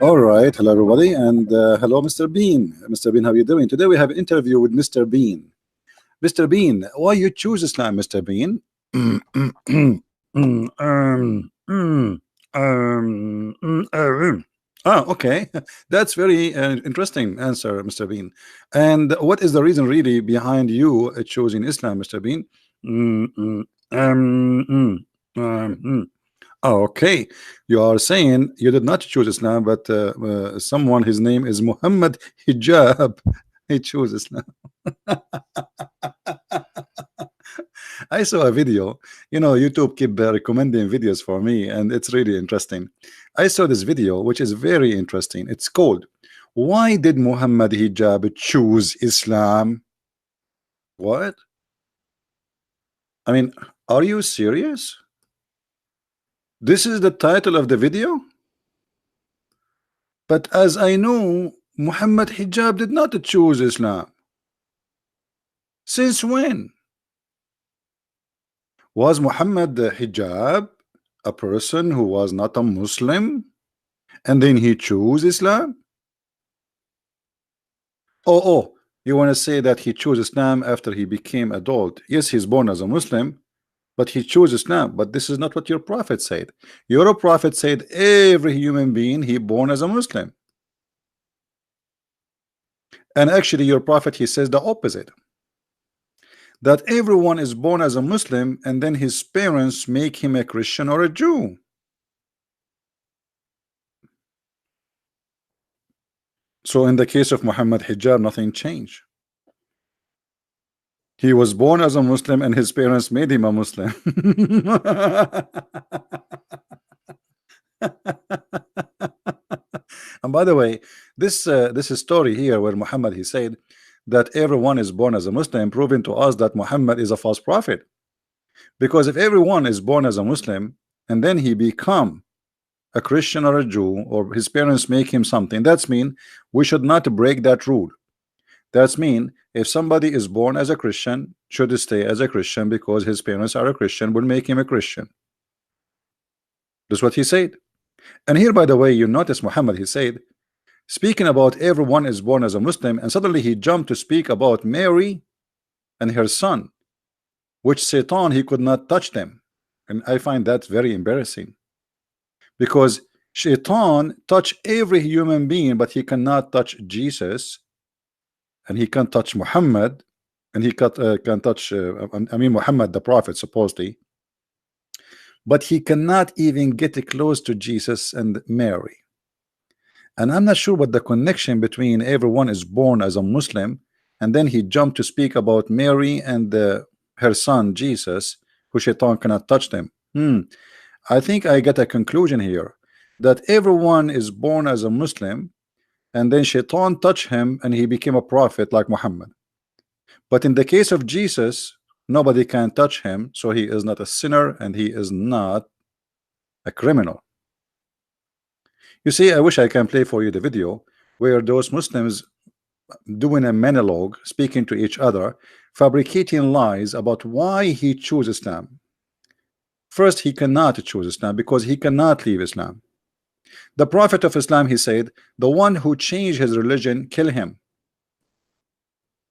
All right, hello everybody, and hello, Mr. Bean. Mr. Bean, how are you doing? Today we have an interview with Mr. Bean. Mr. Bean, why you choose Islam, Mr. Bean? Ah, okay. That's very interesting answer, Mr. Bean. And what is the reason really behind you choosing Islam, Mr. Bean? Mm, mm, Oh, okay. You are saying you did not choose Islam, but someone, his name is Mohammed Hijab. He chose Islam. I saw a video. YouTube keep recommending videos for me, and it's really interesting. I saw this video, which is very interesting. It's called "Why Did Muhammad Hijab Choose Islam?" What? I mean, are you serious? This is the title of the video? But as I know, Muhammad Hijab did not choose Islam. Since when? Was Muhammad Hijab a person who was not a Muslim and then he chose Islam? Oh, you want to say that he chose Islam after he became adult? Yes, he's born as a Muslim, but he chose Islam. But this is not what your prophet said. Your prophet said every human being he born as a Muslim. And actually your prophet, he says the opposite, that everyone is born as a Muslim and then his parents make him a Christian or a Jew. So in the case of Muhammad Hijab, nothing changed. He was born as a Muslim and his parents made him a Muslim. And by the way, this story here where Muhammad, he said that everyone is born as a Muslim, proving to us that Muhammad is a false prophet. Because if everyone is born as a Muslim and then he become a Christian or a Jew, or his parents make him something, that's mean we should not break that rule. That's mean if somebody is born as a Christian, should stay as a Christian because his parents are a Christian, will make him a Christian. That's what he said. And here, by the way, you notice Muhammad, he said, speaking about everyone is born as a Muslim, and suddenly he jumped to speak about Mary and her son, which Satan, he could not touch them. And I find that very embarrassing, because Shaitan touch every human being, but he cannot touch Jesus, and he can't touch Muhammad, and he can touch Muhammad the prophet supposedly, but he cannot even get close to Jesus and Mary. And I'm not sure what the connection between everyone is born as a Muslim and then he jumped to speak about Mary and her son Jesus, who Shaitan cannot touch them. I think I get a conclusion here that everyone is born as a Muslim and then Shaitan touched him and he became a prophet like Muhammad. But in the case of Jesus, nobody can touch him, so he is not a sinner and he is not a criminal. You see, I wish I can play for you the video where those Muslims doing a monologue, speaking to each other, fabricating lies about why he chose Islam. First, he cannot choose Islam because he cannot leave Islam. The Prophet of Islam, he said, the one who changed his religion, kill him.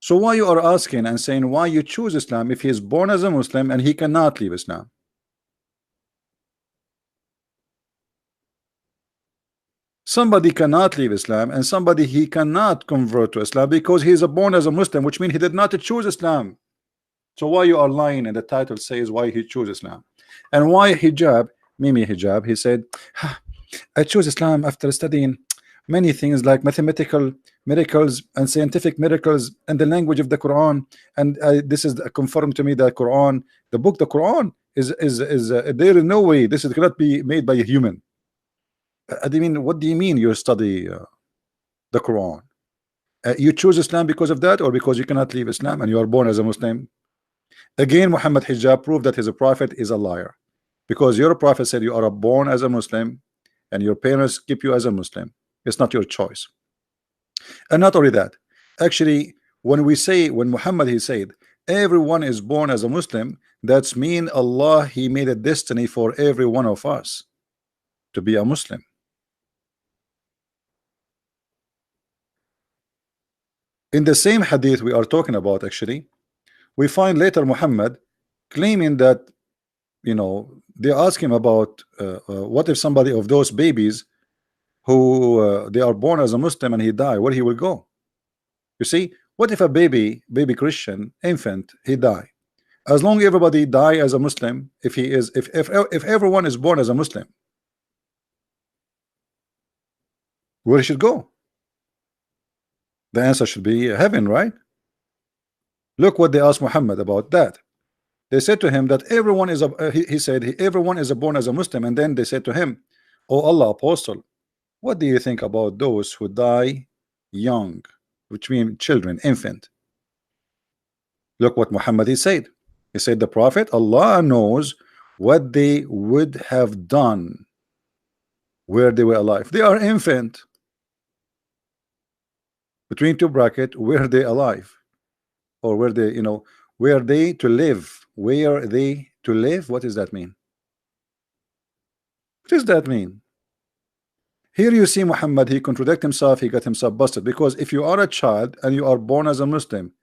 So why you are asking and saying why you choose Islam if he is born as a Muslim and he cannot leave Islam? Somebody cannot leave Islam and somebody he cannot convert to Islam because he is born as a Muslim, which means he did not choose Islam. So why you are lying? And the title says why he chose Islam. And why Hijab, Mimi Hijab, he said, I chose Islam after studying many things like mathematical miracles and scientific miracles and the language of the Quran, and this is confirmed to me that Quran, the book, the Quran is there is no way this cannot be made by a human. I mean, what do you mean you study the Quran? You choose Islam because of that, or because you cannot leave Islam and you are born as a Muslim? Again, Muhammad Hijab proved that his prophet is a liar, because your prophet said you are born as a Muslim and your parents keep you as a Muslim. It's not your choice. And not only that, actually, when Muhammad, he said everyone is born as a Muslim, that's mean Allah, he made a destiny for every one of us to be a Muslim. In the same hadith we are talking about, actually, we find later Muhammad claiming that, you know, they ask him about what if somebody of those babies who they are born as a Muslim and he die, where he will go? You see, what if a baby Christian infant, he die? As long everybody die as a Muslim, if he is, if everyone is born as a Muslim, where he should go? The answer should be heaven, right? Look what they asked Muhammad about that. They said to him that everyone is a he said everyone is born as a Muslim, and then they said to him, "Oh Allah, apostle, what do you think about those who die young, which means children, infant?" Look what Muhammad he said. He said, the Prophet, Allah knows what they would have done where they were alive. They are infant. Between two brackets, were they alive? Or were they, you know, were they to live? Were they to live? What does that mean? What does that mean? Here you see Muhammad, he contradict himself, he got himself busted. Because if you are a child and you are born as a Muslim,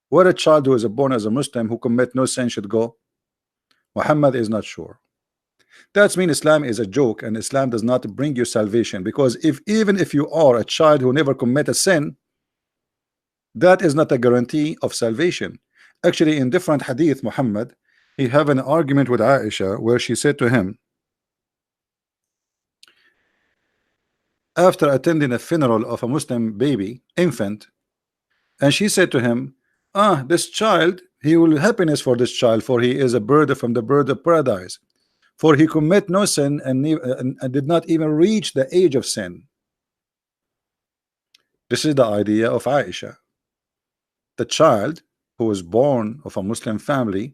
where a child who is born as a Muslim who commit no sin should go? Muhammad is not sure. That means Islam is a joke, and Islam does not bring you salvation. Because even if you are a child who never commit a sin, that is not a guarantee of salvation. Actually, in different hadith, Muhammad, he have an argument with Aisha where she said to him, after attending a funeral of a Muslim baby, infant, and she said to him, this child, he will happiness for this child, for he is a bird from the bird of paradise, for he commit no sin and did not even reach the age of sin. This is the idea of Aisha. The child who was born of a Muslim family,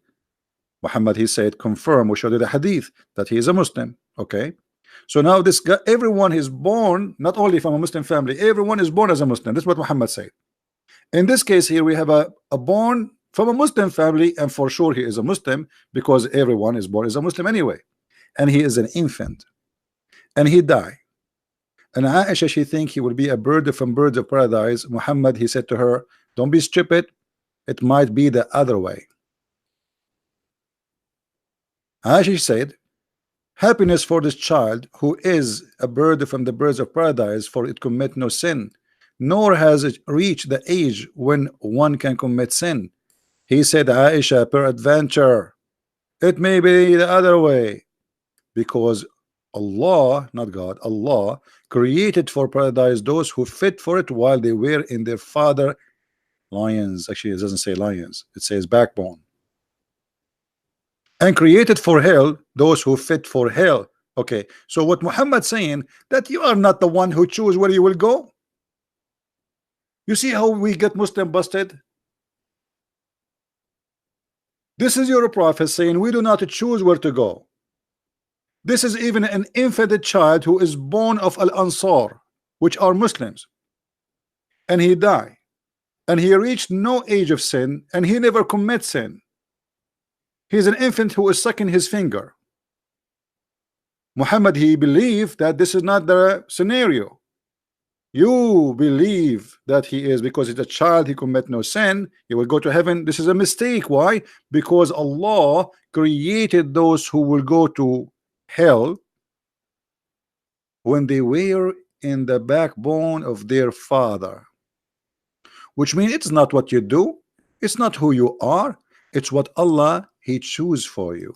Muhammad, he said, confirm, we showed you the hadith that he is a Muslim. Okay, so now this guy, everyone is born not only from a Muslim family, everyone is born as a Muslim. That's what Muhammad said. In this case here, we have a born from a Muslim family, and for sure he is a Muslim because everyone is born as a Muslim anyway, and he is an infant, and he died. And Aisha, she think he will be a bird from birds of paradise. Muhammad, he said to her, don't be stupid, it might be the other way. Aisha said, happiness for this child who is a bird from the birds of paradise, for it commit no sin, nor has it reached the age when one can commit sin. He said, Aisha, peradventure it may be the other way, because Allah, not God, Allah created for paradise those who fit for it while they were in their father lions. Actually, it doesn't say lions, it says backbone. And created for hell those who fit for hell. Okay, so what Muhammad saying, that you are not the one who choose where you will go. You see how we get Muslim busted? This is your prophet saying we do not choose where to go. This is even an infant child who is born of Al-Ansar, which are Muslims, and he died, and he reached no age of sin, and he never commit sin. He's an infant who is sucking his finger. Muhammad, he believed that this is not the scenario. You believe that he is, because he's a child, he commit no sin, he will go to heaven. This is a mistake. Why? Because Allah created those who will go to hell when they were in the backbone of their father, which means it's not what you do, it's not who you are, it's what Allah he choose for you.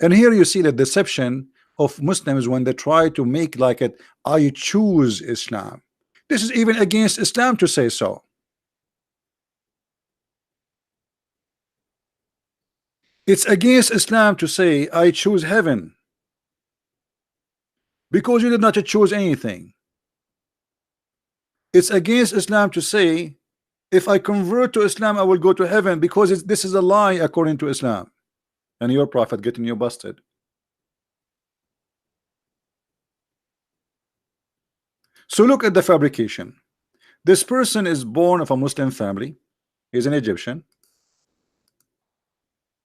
And here you see the deception of Muslims when they try to make like it, I choose Islam. This is even against Islam to say so. It's against Islam to say I choose heaven, because you did not choose anything. It's against Islam to say if I convert to Islam I will go to heaven, because this is a lie according to Islam. And your prophet getting you busted. So look at the fabrication. This person is born of a Muslim family, he's an Egyptian,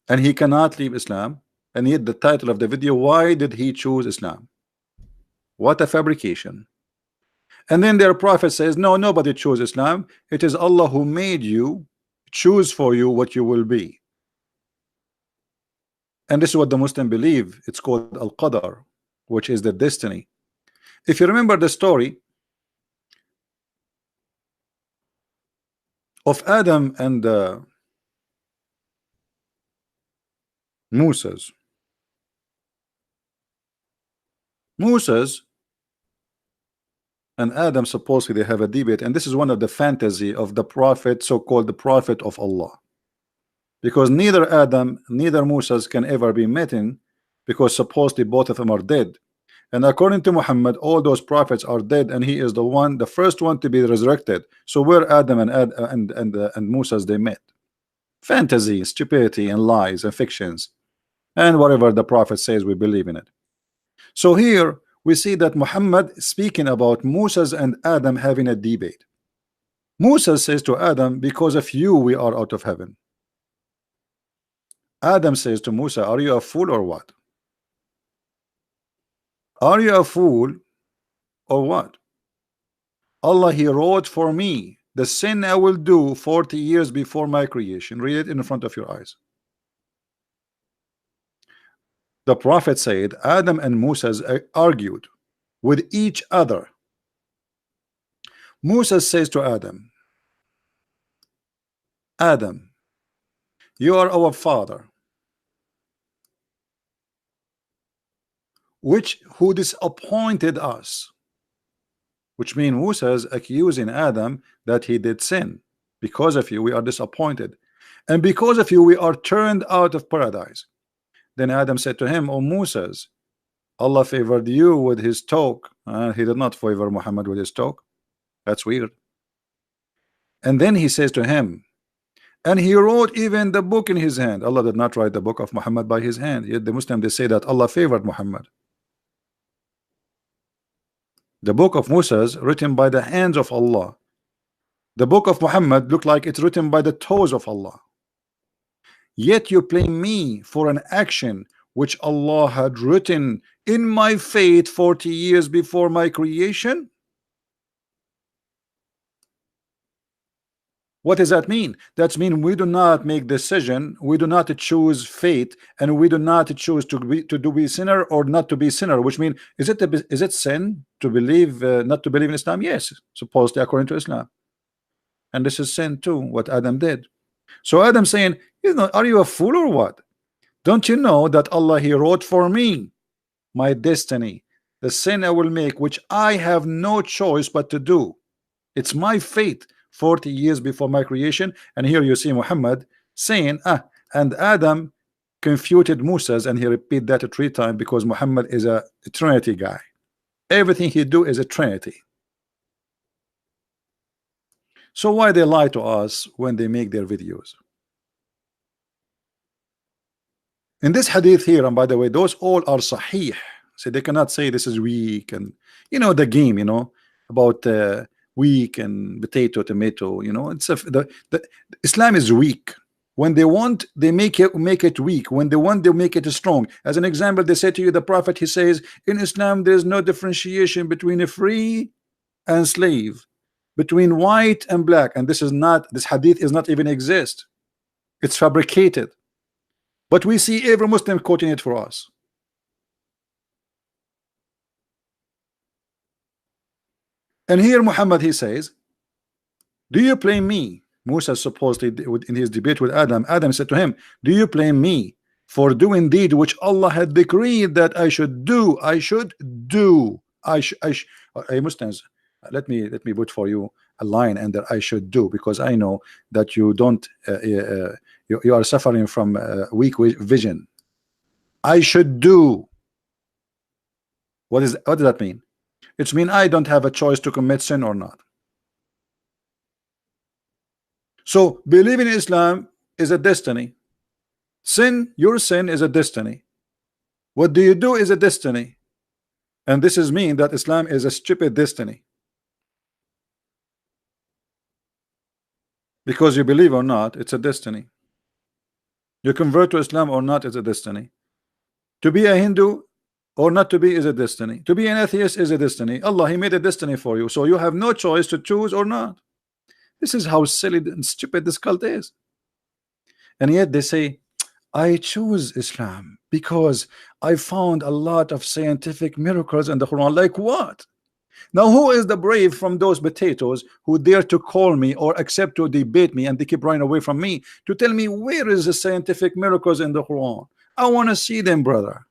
and he cannot leave Islam, and yet the title of the video, why did he choose Islam? What a fabrication. And then their prophet says, no, nobody chose Islam. It is Allah who made you, choose for you what you will be. And this is what the Muslim believe. It's called Al-Qadar, which is the destiny. If you remember the story of Adam and Moses. Moses and Adam supposedly they have a debate, and this is one of the fantasy of the prophet, so-called the prophet of Allah, because neither Adam neither Moses can ever be met in, because supposedly both of them are dead. And according to Muhammad, all those prophets are dead, and he is the first one to be resurrected. So where Adam and Moses they met? Fantasy, stupidity, and lies and fictions, and whatever the prophet says, we believe in it. So here we see that Muhammad speaking about Moses and Adam having a debate. Moses says to Adam, because of you we are out of heaven. Adam says to Musa, are you a fool or what? Are you a fool or what? Allah, he wrote for me the sin I will do 40 years before my creation. Read it in front of your eyes. The prophet said Adam and Moses argued with each other. Moses says to Adam, Adam, you are our father, who disappointed us, which means Moses accusing Adam that he did sin. Because of you we are disappointed, and because of you we are turned out of paradise. Then Adam said to him, O Moses, Allah favored you with his talk, he did not favor Muhammad with his talk. That's weird. And then he says to him, and he wrote even the book in his hand. Allah did not write the book of Muhammad by his hand. Yet the Muslim they say that Allah favored Muhammad. The book of Moses written by the hands of Allah. The book of Muhammad looked like it's written by the toes of Allah. Yet you blame me for an action which Allah had written in my fate 40 years before my creation. What does that mean? That means we do not make decision, we do not choose fate, and we do not choose to be sinner or not to be sinner. Which means, is it sin to believe not to believe in Islam? Yes, supposedly according to Islam, and this is sin too. What Adam did. So Adam saying, are you a fool or what? Don't you know that Allah he wrote for me my destiny, the sin I will make, which I have no choice but to do. It's my fate. 40 years before my creation. And here you see Muhammad saying, and Adam confuted Moses, and he repeat that 3 times because Muhammad is a Trinity guy. Everything he do is a Trinity. So why they lie to us when they make their videos? In this hadith here, and by the way, those all are sahih. So they cannot say this is weak, and the game, about weak and potato, tomato, it's the Islam is weak. When they want, they make it weak. When they want, they make it strong. As an example, they say to you, the prophet, he says, in Islam there is no differentiation between a free and slave, between white and black. And this hadith is not even exist. It's fabricated. But we see every Muslim quoting it for us. And here Muhammad he says, do you blame me? Musa supposedly in his debate with Adam, Adam said to him, do you blame me for doing deed which Allah had decreed that I should do? Muslims, let me put for you a line under I should do, because I know that you don't you are suffering from weak vision. I should do. What does that mean? It means I don't have a choice to commit sin or not. So believing in Islam is a destiny. Your sin is a destiny. What do you do is a destiny. And this is mean that Islam is a stupid destiny. Because you believe or not, it's a destiny. You convert to Islam or not, it's a destiny. To be a Hindu Or not to be is a destiny. To be an atheist is a destiny. Allah, He made a destiny for you, so you have no choice to choose or not. This is how silly and stupid this cult is. And yet they say, I choose Islam because I found a lot of scientific miracles in the Quran. Like what? Now who is the brave from those potatoes who dare to call me or accept to debate me, and they keep running away from me, to tell me where is the scientific miracles in the Quran? I want to see them, brother.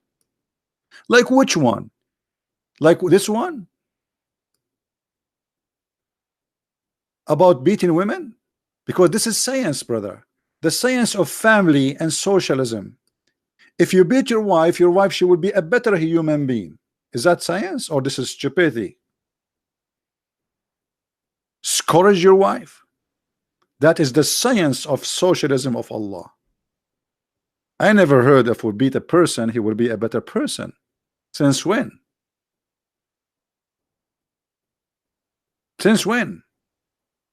Like which one? Like this one? About beating women? Because this is science, brother. The science of family and socialism. If you beat your wife, she will be a better human being. Is that science or this is stupidity? Scourge your wife. That is the science of socialism of Allah. I never heard if we beat a person, he will be a better person. Since when? Since when?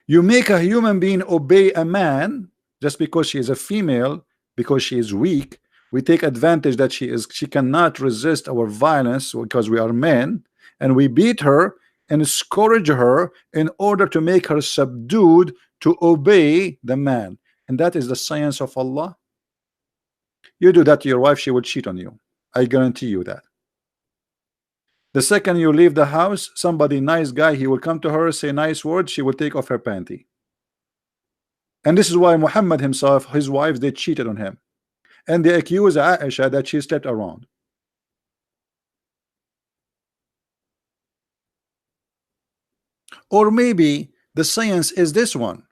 You make a human being obey a man just because she is a female, because she is weak. We take advantage that she cannot resist our violence because we are men, and we beat her and scourge her in order to make her subdued to obey the man. And that is the science of Allah. You do that to your wife, she will cheat on you. I guarantee you that. The second you leave the house, somebody nice guy, he will come to her, say nice words, she will take off her panty. And this is why Muhammad himself, his wives, they cheated on him. And they accuse Aisha that she slept around. Or maybe the science is this one,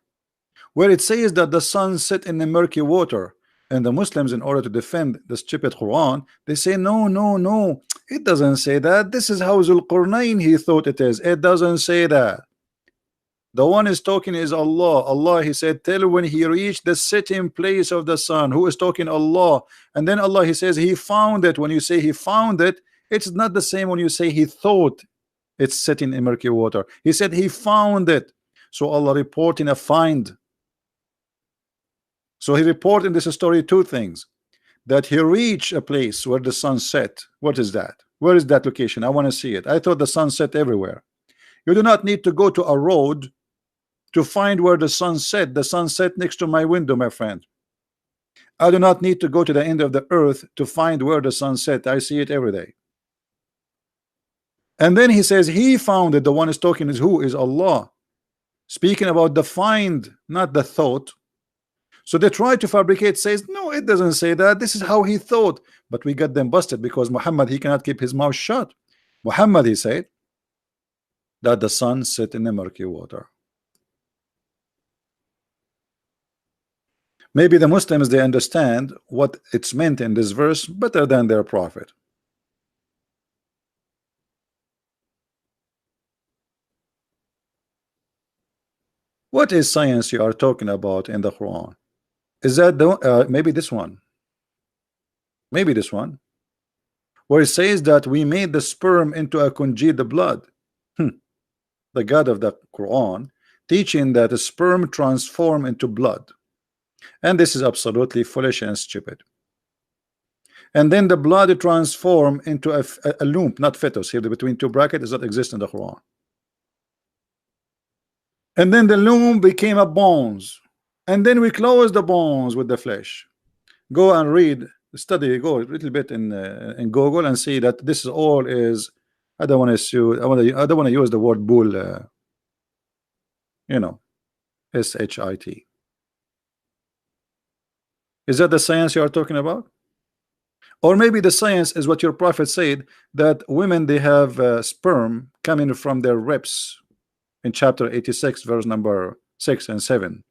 where it says that the sun set in the murky water, and the Muslims, in order to defend the stupid Quran, they say no, no, no, it doesn't say that. This is how Zulqarnain he thought it is. It doesn't say that. The one is talking is Allah. Allah, he said, tell when he reached the setting place of the sun. Who is talking? Allah. And then Allah, he says he found it. When you say he found it, it's not the same when you say he thought it's setting in murky water. He said he found it. So Allah reporting a find. So he reported in this story two things: that he reached a place where the sun set. What is that? Where is that location? I want to see it. I thought the sun set everywhere. You do not need to go to a road to find where the sun set. The sun set next to my window, my friend. I do not need to go to the end of the earth to find where the sun set. I see it every day. And then he says he found it. The one is talking is who? Is Allah. Speaking about the find, not the thought. So they try to fabricate, says no, it doesn't say that. This is how he thought. But we got them busted because Muhammad, he cannot keep his mouth shut. Muhammad, he said that the sun set in the murky water. Maybe the Muslims, they understand what it's meant in this verse better than their prophet. What is science you are talking about in the Quran? Is that the maybe this one? Maybe this one, where it says that we made the sperm into a congealed blood. The God of the Quran teaching that the sperm transform into blood. And this is absolutely foolish and stupid. And then the blood transform into a loom, not fetus. Here, between two brackets, does not exist in the Quran. And then the loom became a bones. And then we close the bones with the flesh. Go and read, study, go a little bit in Google and see that this is all is. I don't want to I don't want to use the word bull. You know, shit. Is that the science you are talking about? Or maybe the science is what your prophet said, that women, they have sperm coming from their ribs in chapter 86 verse number 6 and 7,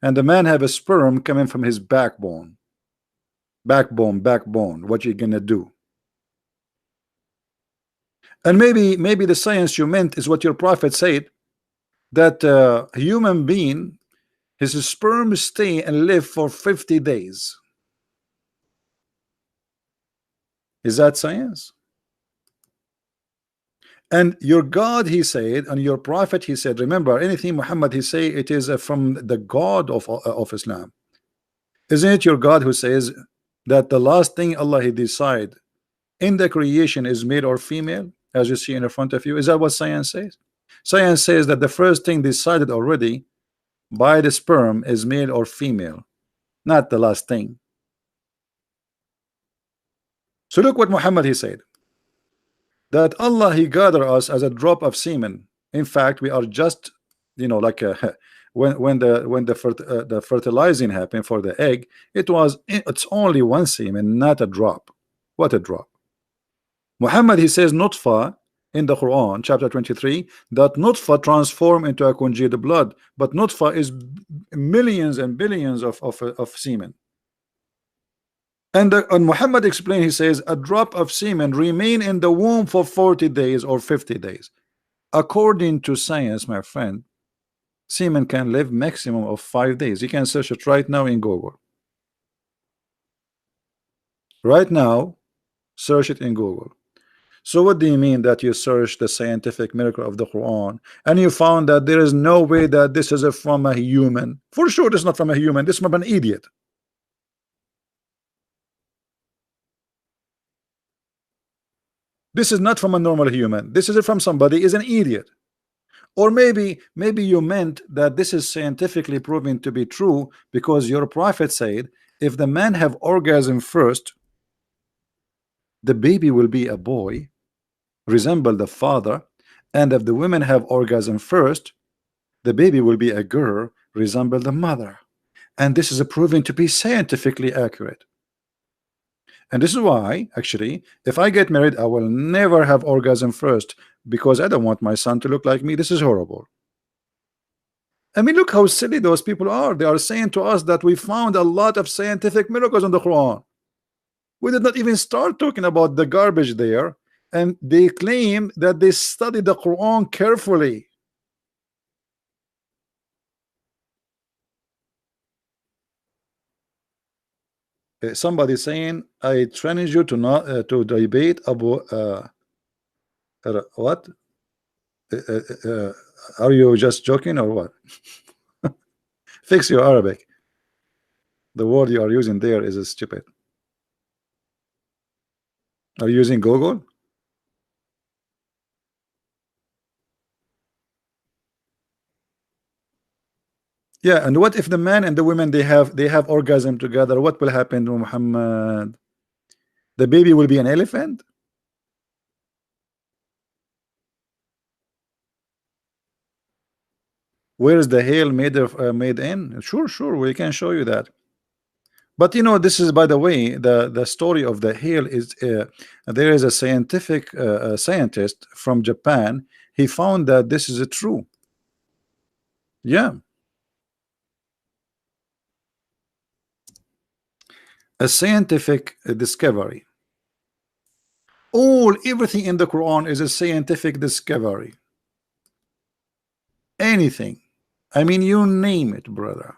and the man have a sperm coming from his backbone. Backbone, what you gonna do? And maybe the science you meant is what your prophet said, that a human being, his sperm stay and live for 50 days. Is that science? And your God, he said, and your prophet, he said, remember, anything Muhammad, he say, it is from the God of Islam. Isn't it your God who says that the last thing Allah, he decide in the creation is male or female, as you see in front of you? Is that what science says? Science says that the first thing decided already by the sperm is male or female, not the last thing. So look what Muhammad he said, that Allah he gathered us as a drop of semen. In fact, we are just, you know, like a, when the fertilizing happened for the egg, it's only one semen, not a drop. What a drop. Muhammad he says nutfa in the Quran chapter 23 that nutfa transform into a congealed blood, but nutfa is millions and billions of semen. And Muhammad explained, he says a drop of semen remain in the womb for 40 days or 50 days. According to science, my friend, semen can live maximum of 5 days. You can search it right now in Google. Right now, search it in Google. So what do you mean that you search the scientific miracle of the Quran and you found that there is no way that this is from a human? For sure this is not from a human, this is from an idiot. This is not from a normal human. This is from somebody is an idiot. Or maybe you meant that this is scientifically proven to be true because your prophet said if the man have orgasm first, the baby will be a boy, resemble the father, and if the women have orgasm first, the baby will be a girl, resemble the mother. And this is proven to be scientifically accurate. And this is why, actually, if I get married, I will never have orgasm first because I don't want my son to look like me. This is horrible. I mean, look how silly those people are. They are saying to us that we found a lot of scientific miracles in the Quran. We did not even start talking about the garbage there, and they claim that they study the Quran carefully. Somebody saying, I challenge you to not to debate about what? Are you just joking or what? Fix your Arabic. The word you are using there is stupid. Are you using Google? Yeah, and what if the man and the women they have orgasm together? What will happen to Muhammad? The baby will be an elephant? Where is the hail made in? Sure, we can show you that. But you know, this is, by the way, the story of the hail is there is a scientific scientist from Japan. He found that this is true. Yeah, a scientific discovery. Everything in the Quran is a scientific discovery. Anything. I mean, you name it, brother.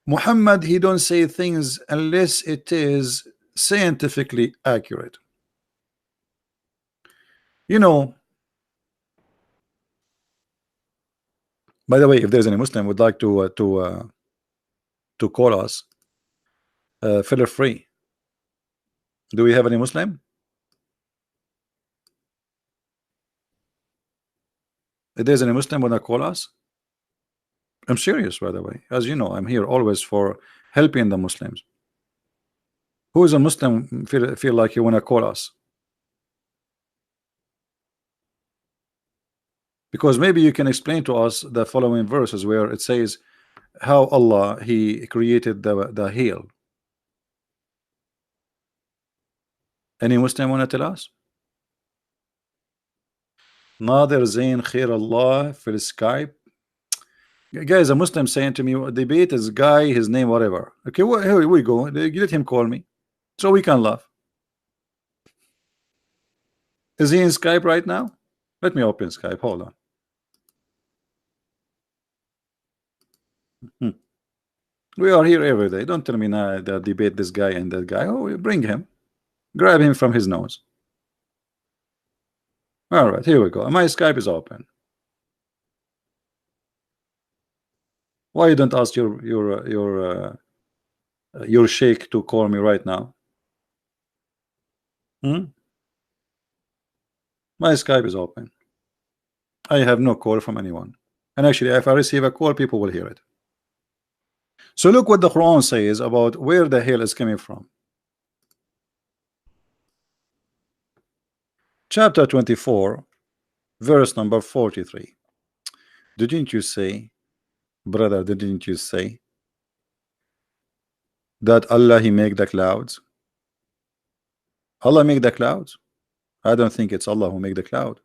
Muhammad, he don't say things unless it is scientifically accurate. You know, by the way, if there's any Muslim would like to call us, feel free. Do we have any Muslim? If there's any Muslim wanna call us, I'm serious, by the way. As you know, I'm here always for helping the Muslims. Who is a Muslim feel like you wanna call us? Because maybe you can explain to us the following verses where it says how Allah he created the hail. Any Muslim wanna tell us? Nader Zain Khair Allah for Skype. Guys, a Muslim saying to me, debate is guy, his name, whatever. Okay, well, here we go. Let him call me so we can laugh. Is he in Skype right now? Let me open Skype. Hold on. We are here every day. Don't tell me now that debate this guy and that guy. Oh, bring him. Grab him from his nose. All right, here we go. My Skype is open. Why you don't ask your sheikh to call me right now? Hmm? My Skype is open. I have no call from anyone. And actually, if I receive a call, people will hear it. So look what the Quran says about where the hell is coming from. Chapter 24, verse number 43. Didn't you say, brother, didn't you say that Allah, He make the clouds? Allah make the clouds? I don't think it's Allah who make the cloud.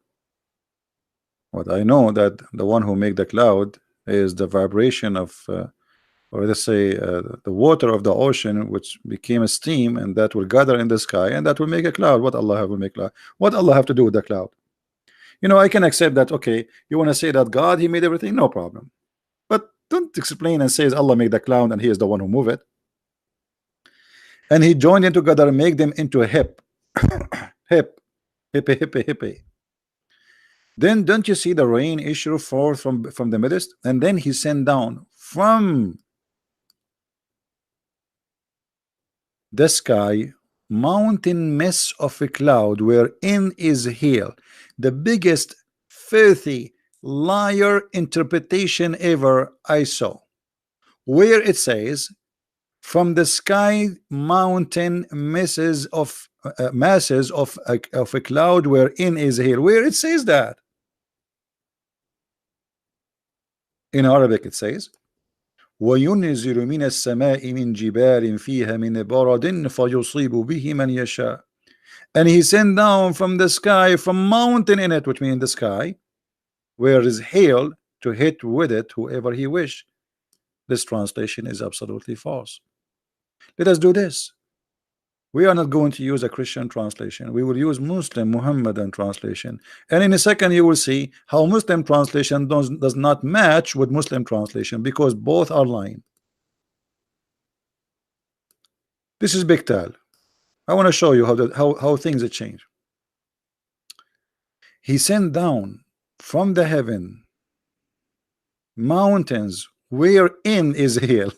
What I know that the one who make the cloud is the vibration of or let's say the water of the ocean, which became a steam, and that will gather in the sky, and that will make a cloud. What Allah have will make cloud? What Allah have to do with the cloud? You know, I can accept that. Okay, you want to say that God, He made everything, no problem. But don't explain and says Allah made the cloud and He is the one who move it. And He joined them together and make them into a hip, hip, hippie, hippie, hippie. Then don't you see the rain issue forth from the midst, and then He sent down from the sky mountain mess of a cloud wherein is hail, the biggest filthy liar interpretation ever I saw, where it says from the sky mountain masses of a cloud wherein is hail. Where it says that? In Arabic it says وَيُنْزِلُ مِنَ السَّمَاءِ مِنْ جِبَالٍ فِيهَا مِنْ بَرَدٍ فَيُصِيبُ بِهِ مَنْ يَشَاءُ. And He sent down from the sky, from mountain in it, which means the sky, where is hail, to hit with it whoever He wish. This translation is absolutely false. Let us do this. We are not going to use a Christian translation. We will use Muslim Muhammadan translation. And in a second you will see how Muslim translation does not match with Muslim translation, because both are lying. This is Big Tal. I want to show you how things have changed. He sent down from the heaven mountains wherein is hail.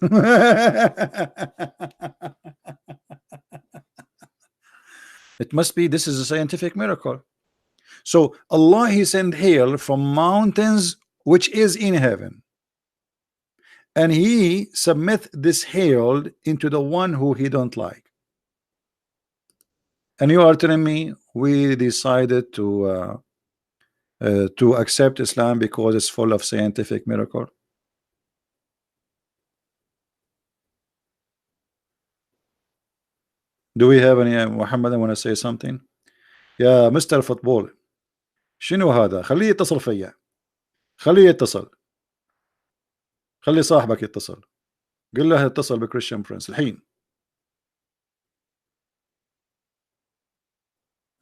It must be, this is a scientific miracle. So Allah, He sent hail from mountains which is in heaven, and He submit this hail into the one who He don't like. And you are telling me we decided to accept Islam because it's full of scientific miracle? Do we have any Muhammad? I want to say something. يا مستر فوتبول، شنو هذا؟ خليه يتصل فيا، خليه يتصل، خلي صاحبك يتصل، قل له اتصل بكريستيان برنس الحين.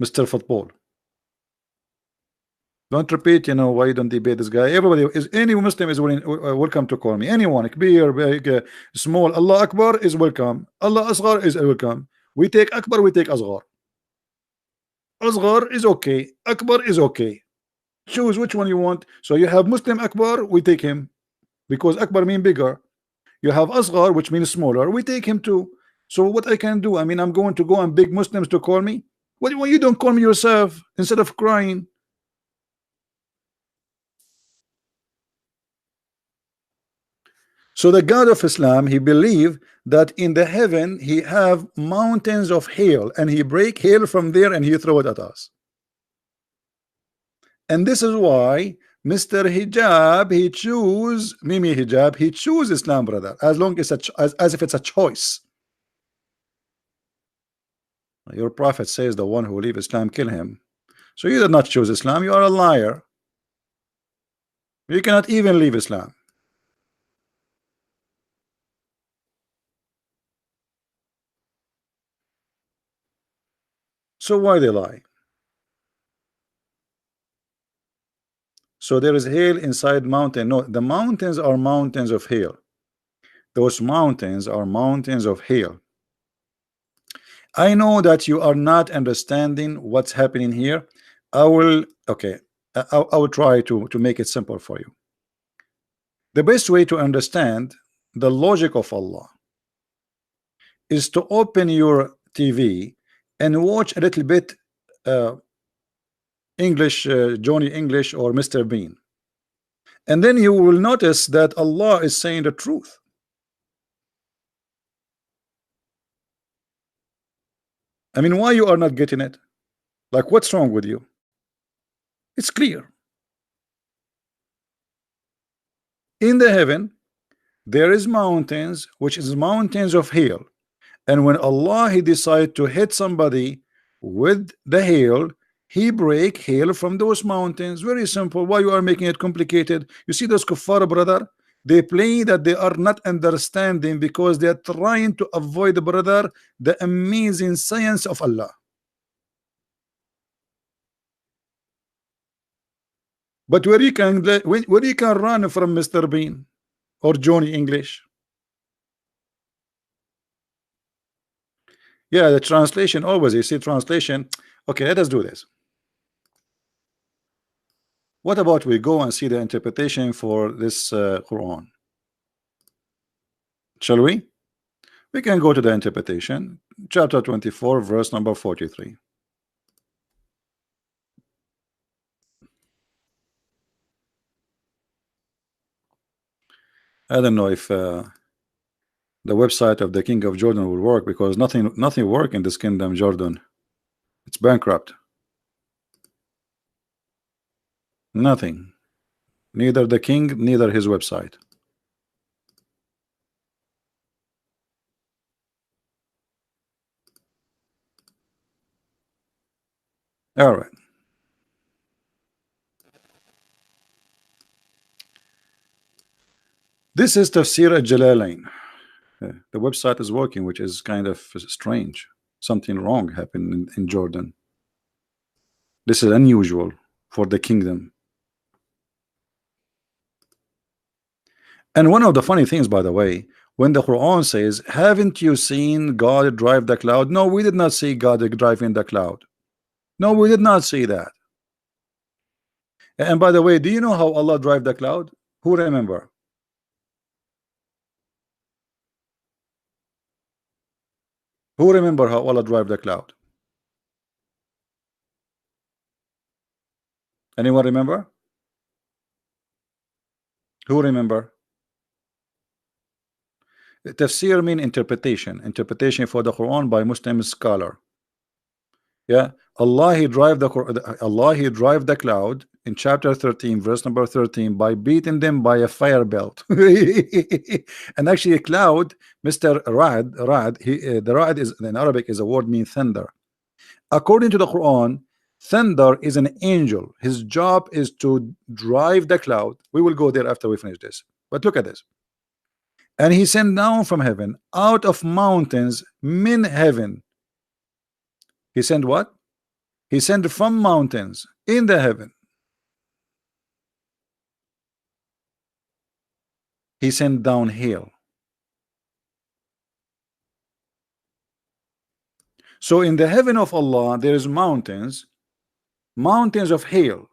مستر فوتبول، don't repeat, you know, why you don't debate this guy. Everybody is, any Muslim is willing, welcome to call me. Anyone, كبير, big, small, Allah Akbar is welcome. Allah Asghar is welcome. We take Akbar, we take Asghar. Asghar is okay, Akbar is okay. Choose which one you want. So you have Muslim Akbar, we take him, because Akbar means bigger. You have Asghar, which means smaller, we take him too. So what I can do, I mean, I'm going to go and beg Muslims to call me. Why you don't call me yourself instead of crying? So the God of Islam, he believed that in the heaven he have mountains of hail, and he break hail from there and he throw it at us. And this is why Mr. Hijab, he choose Mimi Hijab, he choose Islam, brother, as long as as if it's a choice. Your prophet says the one who leave Islam, kill him. So you did not choose Islam, you are a liar. You cannot even leave Islam. So why they lie? So there is hail inside mountain. No, the mountains are mountains of hail. Those mountains are mountains of hail. I know that you are not understanding what's happening here. I will, okay, I will try to make it simple for you. The best way to understand the logic of Allah is to open your TV and watch a little bit uh, English, Johnny English or Mr. Bean, and then you will notice that Allah is saying the truth. I mean, why you are not getting it? Like, what's wrong with you? It's clear. In the heaven there is mountains, which is mountains of hail, and when Allah he decide to hit somebody with the hail, he break hail from those mountains. Very simple. Why you are making it complicated? You see those kuffar, brother, they play that they are not understanding because they are trying to avoid, brother, the amazing science of Allah. But where you can run from Mr. Bean or Johnny English? Yeah, the translation always, you see translation. Okay, let us do this. What about we go and see the interpretation for this Quran? Shall we? We can go to the interpretation, chapter 24, verse number 43. I don't know if the website of the King of Jordan will work, because nothing work in this kingdom Jordan. It's bankrupt. Nothing. Neither the king, neither his website. All right. This is Tafsir al-Jalalain. The website is working, which is kind of strange. Something wrong happened in Jordan. This is unusual for the kingdom. And one of the funny things, by the way, when the Quran says, haven't you seen God drive the cloud? No, we did not see God driving the cloud. No, we did not see that. And by the way, do you know how Allah drive the cloud? Who remember? Who remember how Allah drive the cloud? Anyone remember? Who remember? Tafsir mean interpretation for the Quran by Muslim scholar. Yeah, Allah he drive the cloud in chapter 13, verse number 13, by beating them by a fire belt. And actually, a cloud, Mr. Rad, the Rad is in Arabic is a word mean thunder. According to the Quran, thunder is an angel. His job is to drive the cloud. We will go there after we finish this. But look at this. And he sent down from heaven, out of mountains, min heaven. He sent what? He sent from mountains in the heaven. He sent down hail. So in the heaven of Allah there is mountains of hail,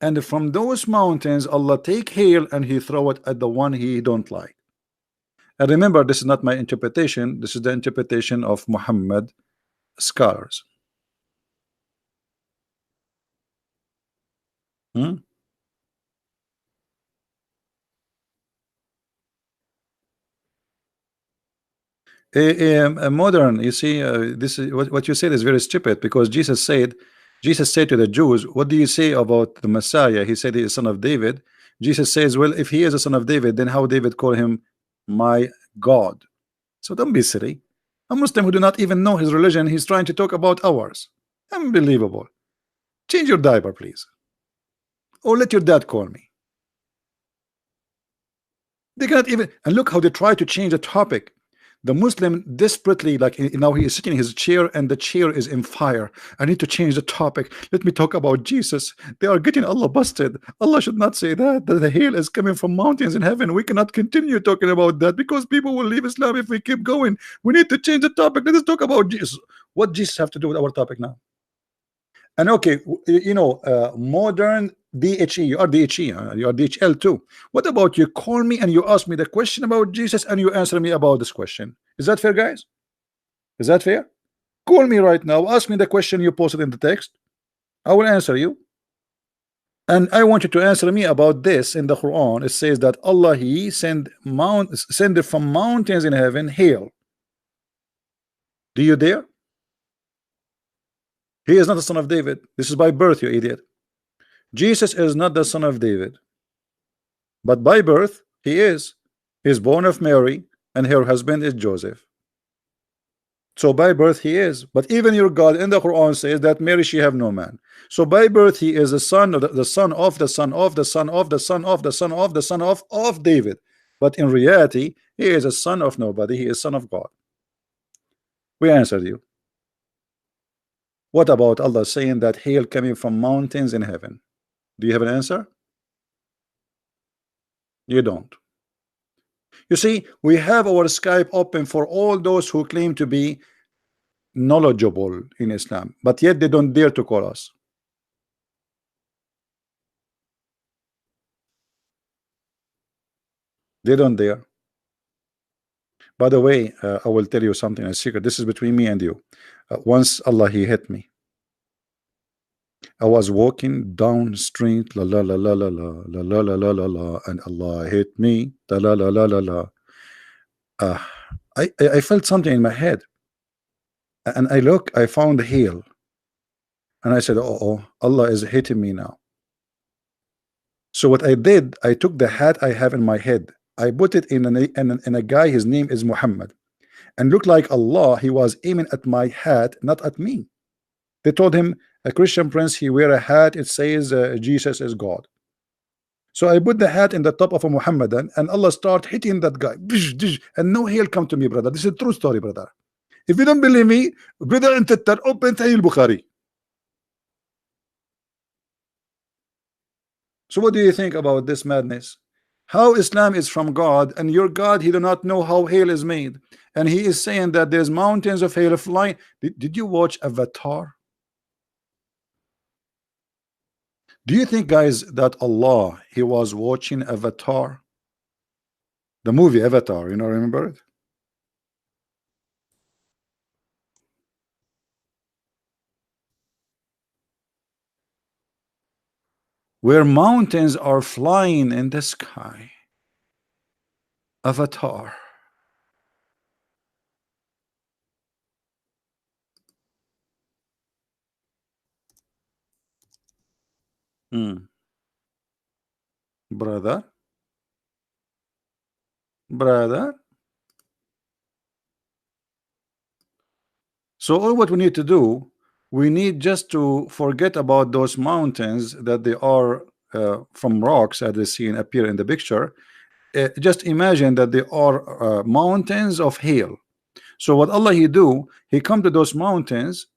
and from those mountains Allah take hail and he throw it at the one he don't like. And remember, this is not my interpretation, this is the interpretation of Muhammad scholars. Modern, you see, this is what you said is very stupid, because Jesus said to the Jews, what do you say about the Messiah? He said he is son of David. Jesus says, well, if he is a son of David, then how David call him my God? So don't be silly. A Muslim who do not even know his religion, he's trying to talk about ours. Unbelievable. Change your diaper, please, or let your dad call me. They cannot even, and look how they try to change the topic. The Muslim desperately, like now he is sitting in his chair and the chair is in fire. I need to change the topic. Let me talk about Jesus. They are getting Allah busted. Allah should not say that the hail is coming from mountains in heaven. We cannot continue talking about that because people will leave Islam if we keep going. We need to change the topic. Let us talk about Jesus. What Jesus have to do with our topic now? And okay, you know, modern DHE, you are DHE, you are DHL too. What about you call me and you ask me the question about Jesus and you answer me about this question? Is that fair, guys? Is that fair? Call me right now, ask me the question you posted in the text. I will answer you. And I want you to answer me about this. In the Quran it says that Allah, he send it from mountains in heaven hail. Do you dare? He is not the son of David. This is by birth, you idiot. Jesus is not the son of David, but by birth he is. He is born of Mary, and her husband is Joseph. So by birth he is. But even your God in the Quran says that Mary, she have no man. So by birth he is the son of the son of the son of the son of the son of the son of the son of David. But in reality he is a son of nobody. He is son of God. We answered you. What about Allah saying that hail coming from mountains in heaven? Do you have an answer? You don't. You see, we have our Skype open for all those who claim to be knowledgeable in Islam, but yet they don't dare to call us. They don't dare. By the way, I will tell you something, a secret. This is between me and you. Once Allah, he hit me. I was walking down street, la la la la la la la la la la la la, and Allah hit me, la la la la la la. I felt something in my head, and I found hail, and I said, oh, Allah is hitting me now. So what I did, I took the hat I have in my head, I put it in a guy, his name is Mohammed, and looked like Allah, he was aiming at my hat, not at me. They told him, a Christian prince, he wear a hat, it says Jesus is God. So I put the hat in the top of a Muhammadan, and Allah start hitting that guy, and no hail come to me, brother. This is a true story, brother. If you don't believe me, brother, open Sahih Bukhari. So what do you think about this madness? How Islam is from God, and your God, he do not know how hail is made, and he is saying that there's mountains of hail flying. Did you watch Avatar? Do you think, guys, that Allah, he was watching Avatar? The movie Avatar, you know, remember it? Where mountains are flying in the sky. Avatar. Brother. So all what we need to do, we need just to forget about those mountains that they are from rocks as they see and appear in the picture. Just imagine that they are mountains of hail. So what Allah he do, he come to those mountains,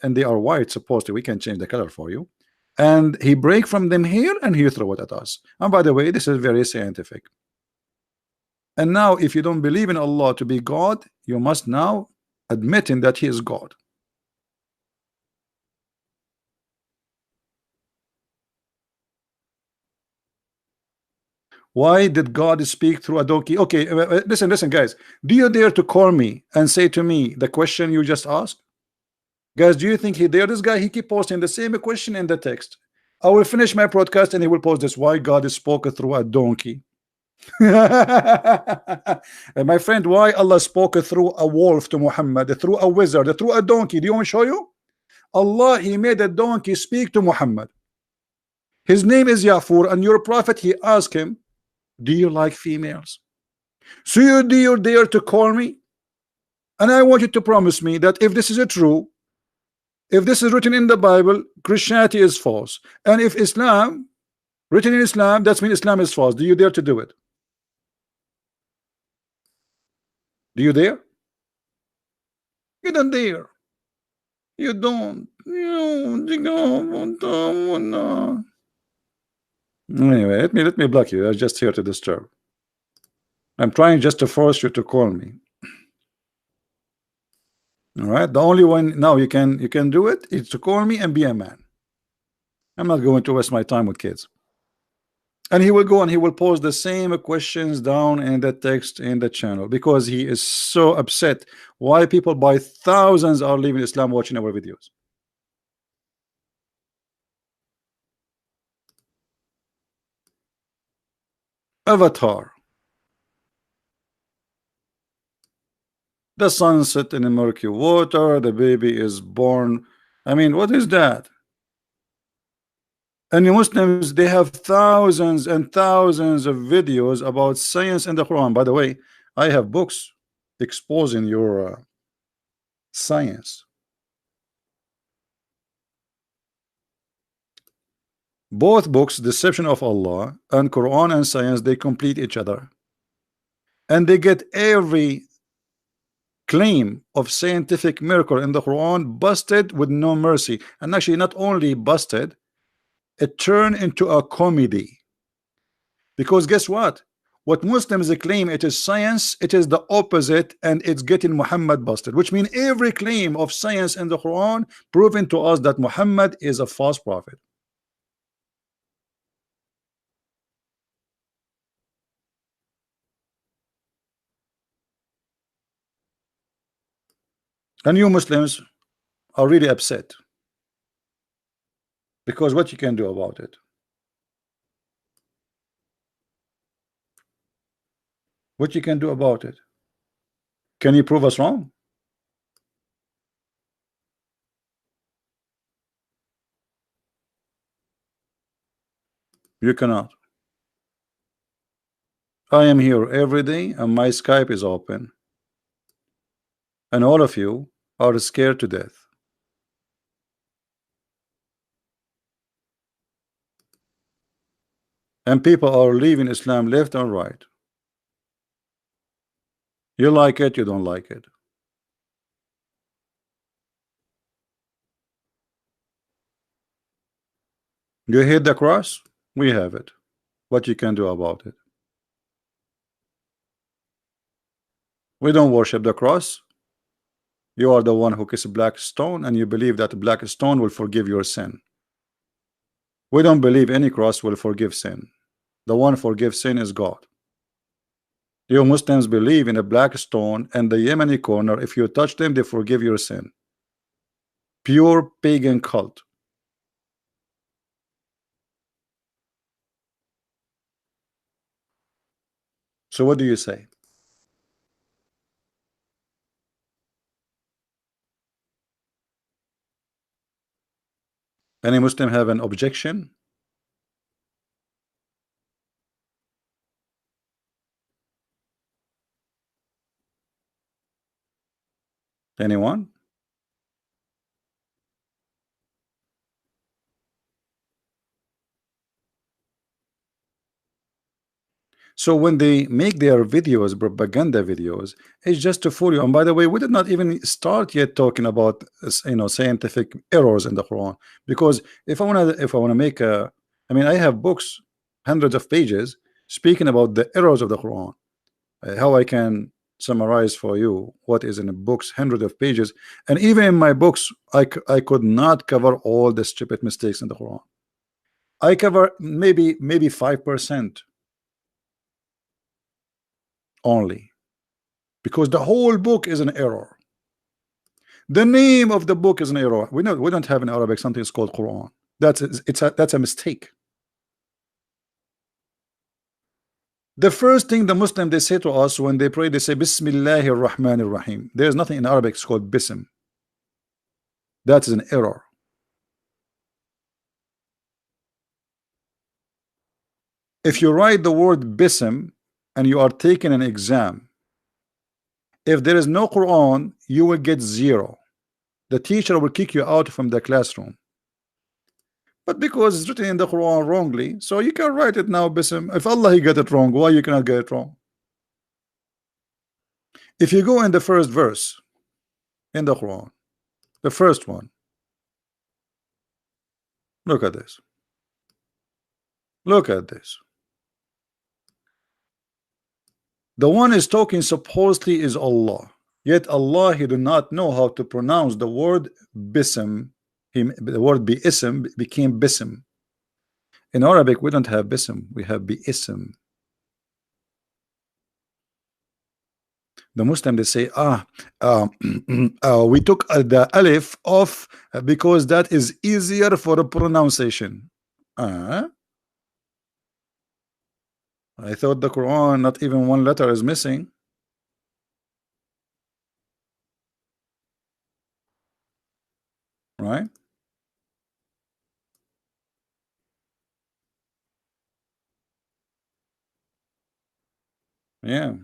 and they are white supposedly, we can change the color for you, and he break from them hail and he throw it at us. And by the way, this is very scientific. And now if you don't believe in Allah to be God, you must now admitting that he is God. Why did God speak through a donkey? Okay, listen, guys. Do you dare to call me and say to me the question you just asked? Guys, do you think he dare? This guy, he keep posting the same question in the text. I will finish my broadcast and he will post this. Why God spoke through a donkey? And my friend, why Allah spoke through a wolf to Muhammad, through a wizard, through a donkey? Do you want to show you? Allah, he made a donkey speak to Muhammad. His name is Yafur, and your prophet, he asked him, do you like females? So you dare to call me? And I want you to promise me that if this is true, if this is written in the Bible, Christianity is false, and if Islam written in Islam, that means Islam is false. Do you dare to do it? Do you dare? You don't dare. You don't. Anyway, let me block you. I'm just here to disturb. I'm trying just to force you to call me. All right. The only one now you can do it is to call me and be a man. I'm not going to waste my time with kids. And he will go and he will pose the same questions down in the text in the channel because he is so upset why people by thousands are leaving Islam watching our videos. Avatar, the sunset in the murky water, the baby is born. I mean, what is that? And the Muslims, they have thousands and thousands of videos about science in the Quran. By the way, I have books exposing your science. Both books, Deception of Allah and Quran and Science, they complete each other. And they get every claim of scientific miracle in the Quran busted with no mercy. And actually, not only busted, it turned into a comedy. Because guess what? What Muslims claim it is science, it is the opposite, and it's getting Muhammad busted. Which means every claim of science in the Quran proving to us that Muhammad is a false prophet. And you Muslims are really upset because what you can do about it? What you can do about it? Can you prove us wrong? You cannot. I am here every day and my Skype is open. And all of you are scared to death. And people are leaving Islam left and right. You like it, you don't like it. You hate the cross? We have it. What you can do about it? We don't worship the cross. You are the one who kisses black stone and you believe that black stone will forgive your sin. We don't believe any cross will forgive sin. The one who forgives sin is God. You Muslims believe in a black stone and the Yemeni corner. If you touch them, they forgive your sin. Pure pagan cult. So what do you say? Any Muslim have an objection? Anyone? So when they make their videos, propaganda videos, it's just to fool you. And by the way, we did not even start yet talking about scientific errors in the Quran. Because if I wanna make a, I mean, I have books, hundreds of pages, speaking about the errors of the Quran, how I can summarize for you what is in the books, hundreds of pages, and even in my books, I could not cover all the stupid mistakes in the Quran. I cover maybe 5%. Only because the whole book is an error. The name of the book is an error. We don't have in Arabic something is called Quran. That's a mistake. The first thing the Muslim they say to us when they pray, they say Bismillahir Rahmanir Rahim. There's nothing in Arabic it's called Bism. That is an error. If you write the word Bism and you are taking an exam, if there is no Quran, you will get 0. The teacher will kick you out from the classroom. But because it's written in the Quran wrongly, so you can write it now, Bism. If Allah he got it wrong, why you cannot get it wrong? If you go in the first verse in the Quran, the first one, look at this. Look at this. The one is talking supposedly is Allah. Yet Allah he do not know how to pronounce the word Bism. The word Bi-ism became Bism. In Arabic, we don't have bism, we have bi'ism. The Muslim, they say, we took the alif off because that is easier for a pronunciation. I thought the Quran, not even one letter is missing, right? Yeah.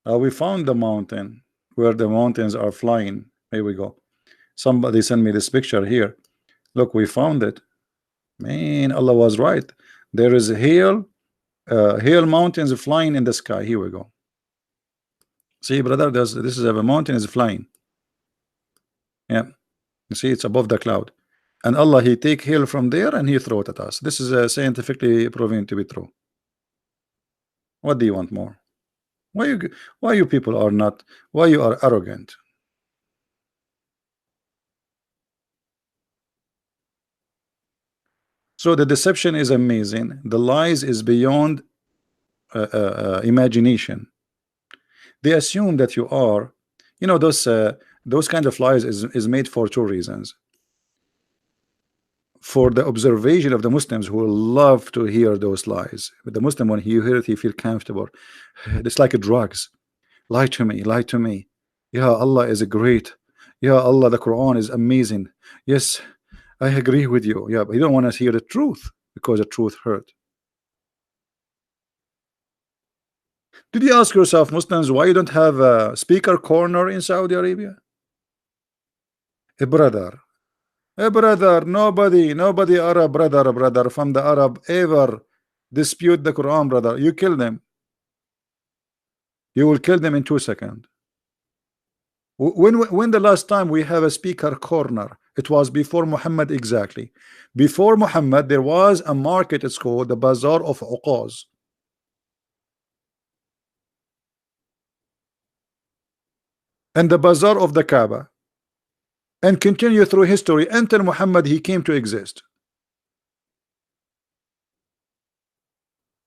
We found the mountain where the mountains are flying. Here we go. Somebody sent me this picture here. Look, we found it. Man, Allah was right. There is hail mountains flying in the sky. Here we go. See, brother, this is a mountain is flying. Yeah, you see, it's above the cloud, and Allah, He take hail from there and He throw it at us. This is scientifically proven to be true. What do you want more? Why you people are not? Why you are arrogant? So the deception is amazing. The lies is beyond imagination. They assume that you are, those kind of lies is made for two reasons. For the observation of the Muslims who love to hear those lies. But the Muslim, when he hear it, he feel comfortable. It's like drugs. Lie to me, lie to me. Yeah, Allah is great. Yeah, Allah, the Quran is amazing. Yes, I agree with you. Yeah, but you don't want to hear the truth because the truth hurt. Did you ask yourself, Muslims, why you don't have a speaker corner in Saudi Arabia? A brother, nobody Arab brother from the Arab ever dispute the Quran, brother. You kill them. You will kill them in 2 seconds. When the last time we have a speaker corner? It was before Muhammad, exactly. Before Muhammad, there was a market. It's called the Bazaar of Uqaz. And the Bazaar of the Kaaba. And continue through history until Muhammad he came to exist.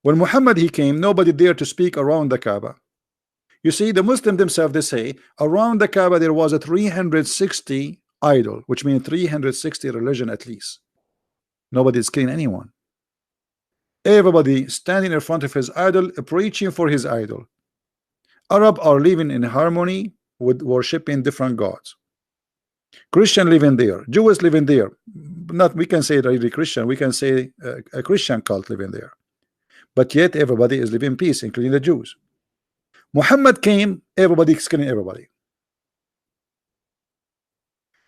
When Muhammad he came, nobody dared to speak around the Kaaba. You see, the Muslim themselves, they say around the Kaaba there was a 360 idol, which means 360 religion at least. Nobody is killing anyone. Everybody standing in front of his idol, preaching for his idol. Arab are living in harmony with worshiping different gods. Christian living there, Jews living there. Not we can say really Christian, we can say a Christian cult living there. But yet everybody is living in peace, including the Jews. Muhammad came, everybody is killing everybody.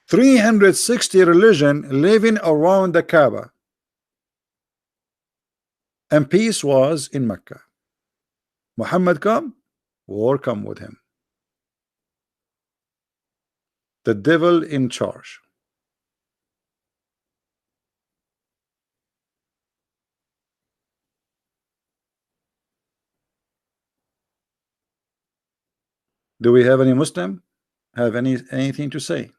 360 religion living around the Kaaba, and peace was in Mecca. Muhammad come, war come with him. The devil in charge. Do we have any Muslim have anything to say?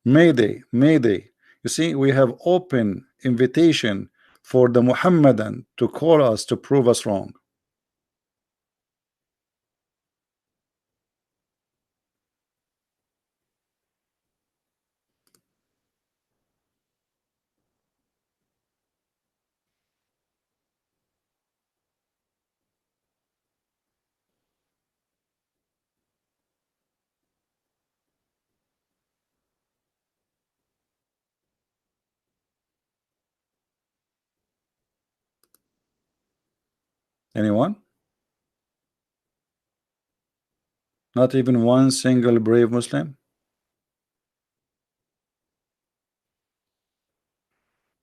Mayday, Mayday. You see, we have open invitation for the Muhammadan to call us to prove us wrong. Anyone? Not even one single brave Muslim?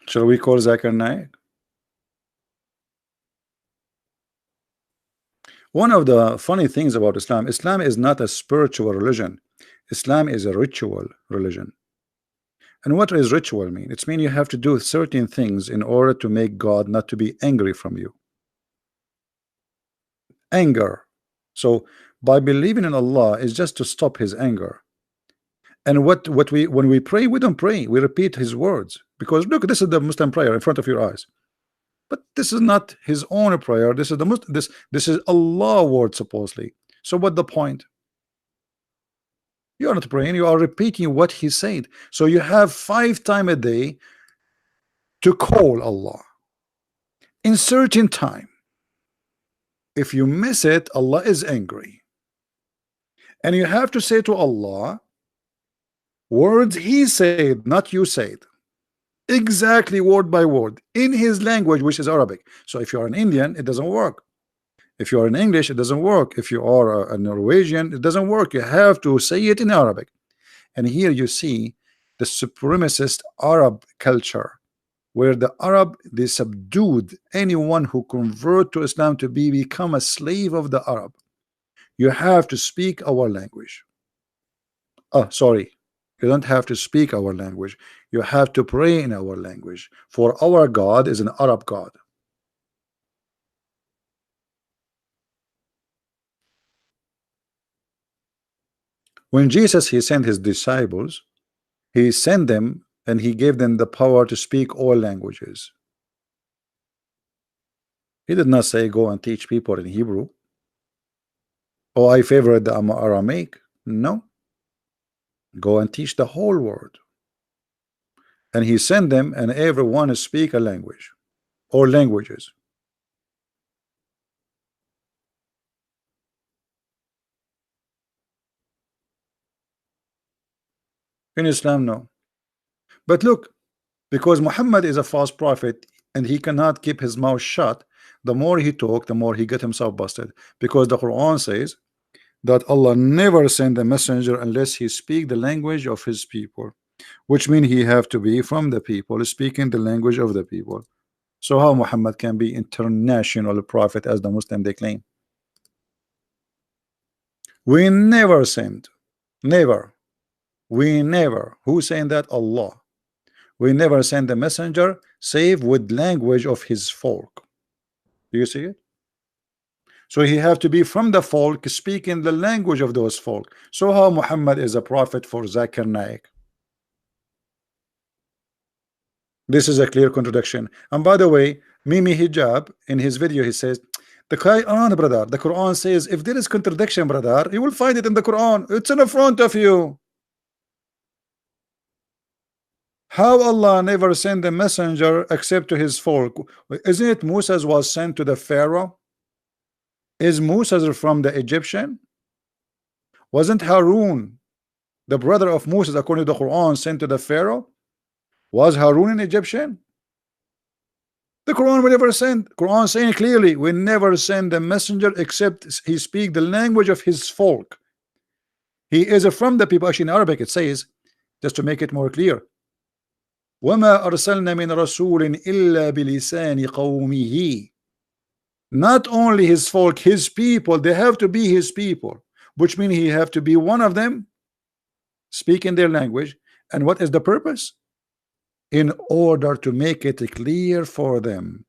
Shall we call Zakir Naik? One of the funny things about Islam, Islam is not a spiritual religion. Islam is a ritual religion. And what does ritual mean? It's mean you have to do certain things in order to make God not to be angry from you. Anger. So by believing in Allah is just to stop his anger. And what we when we pray, we don't pray, we repeat his words, because look, this is the Muslim prayer in front of your eyes. But this is not his own prayer. This is the Muslim, this is Allah word supposedly. So what the point? You are not praying, you are repeating what he said. So you have 5 times a day to call Allah in certain time. If you miss it, Allah is angry, and you have to say to Allah words he said, not you said, exactly word by word in his language, which is Arabic. So if you are an Indian, it doesn't work. If you are in English, it doesn't work. If you are a Norwegian, it doesn't work. You have to say it in Arabic. And here you see the supremacist Arab culture, where the Arab, they subdued anyone who convert to Islam to become a slave of the Arab. You have to speak our language. Oh, sorry, you don't have to speak our language. You have to pray in our language, for our God is an Arab God. When Jesus, he sent his disciples, he sent them and he gave them the power to speak all languages. He did not say go and teach people in Hebrew. Oh, I favorite the Aramaic. No, go and teach the whole world. And he sent them, and everyone speak a language or languages. In Islam, no. But look, because Muhammad is a false prophet and he cannot keep his mouth shut, the more he talk, the more he get himself busted. Because the Quran says that Allah never send a messenger unless he speak the language of his people, which means he have to be from the people, speaking the language of the people. So how Muhammad can be international prophet as the Muslim they claim? We never sent, never, we never. Who saying that? Allah. We never send a messenger save with language of his folk. Do you see it? So he have to be from the folk, speaking the language of those folk. So how Muhammad is a prophet for Zakir Naik? This is a clear contradiction. And by the way, Mimi Hijab in his video, he says the Quran, brother, the Quran says if there is contradiction, brother, you will find it in the Quran. It's in front of you. How Allah never sent a messenger except to his folk? Isn't it Moses was sent to the Pharaoh? Is Moses from the Egyptian? Wasn't Harun, the brother of Moses, according to the Quran, sent to the Pharaoh? Was Harun an Egyptian? The Quran will never send. Quran saying clearly, we never send a messenger except he speak the language of his folk. He is from the people. Actually, in Arabic it says, just to make it more clear, وَمَا أَرْسَلْنَا مِنْ رَسُولٍ إِلَّا بِلِسَانِ قَوْمِهِ. Not only his folk, his people, they have to be his people, which means he have to be one of them, speaking their language. And what is the purpose? In order to make it clear for them.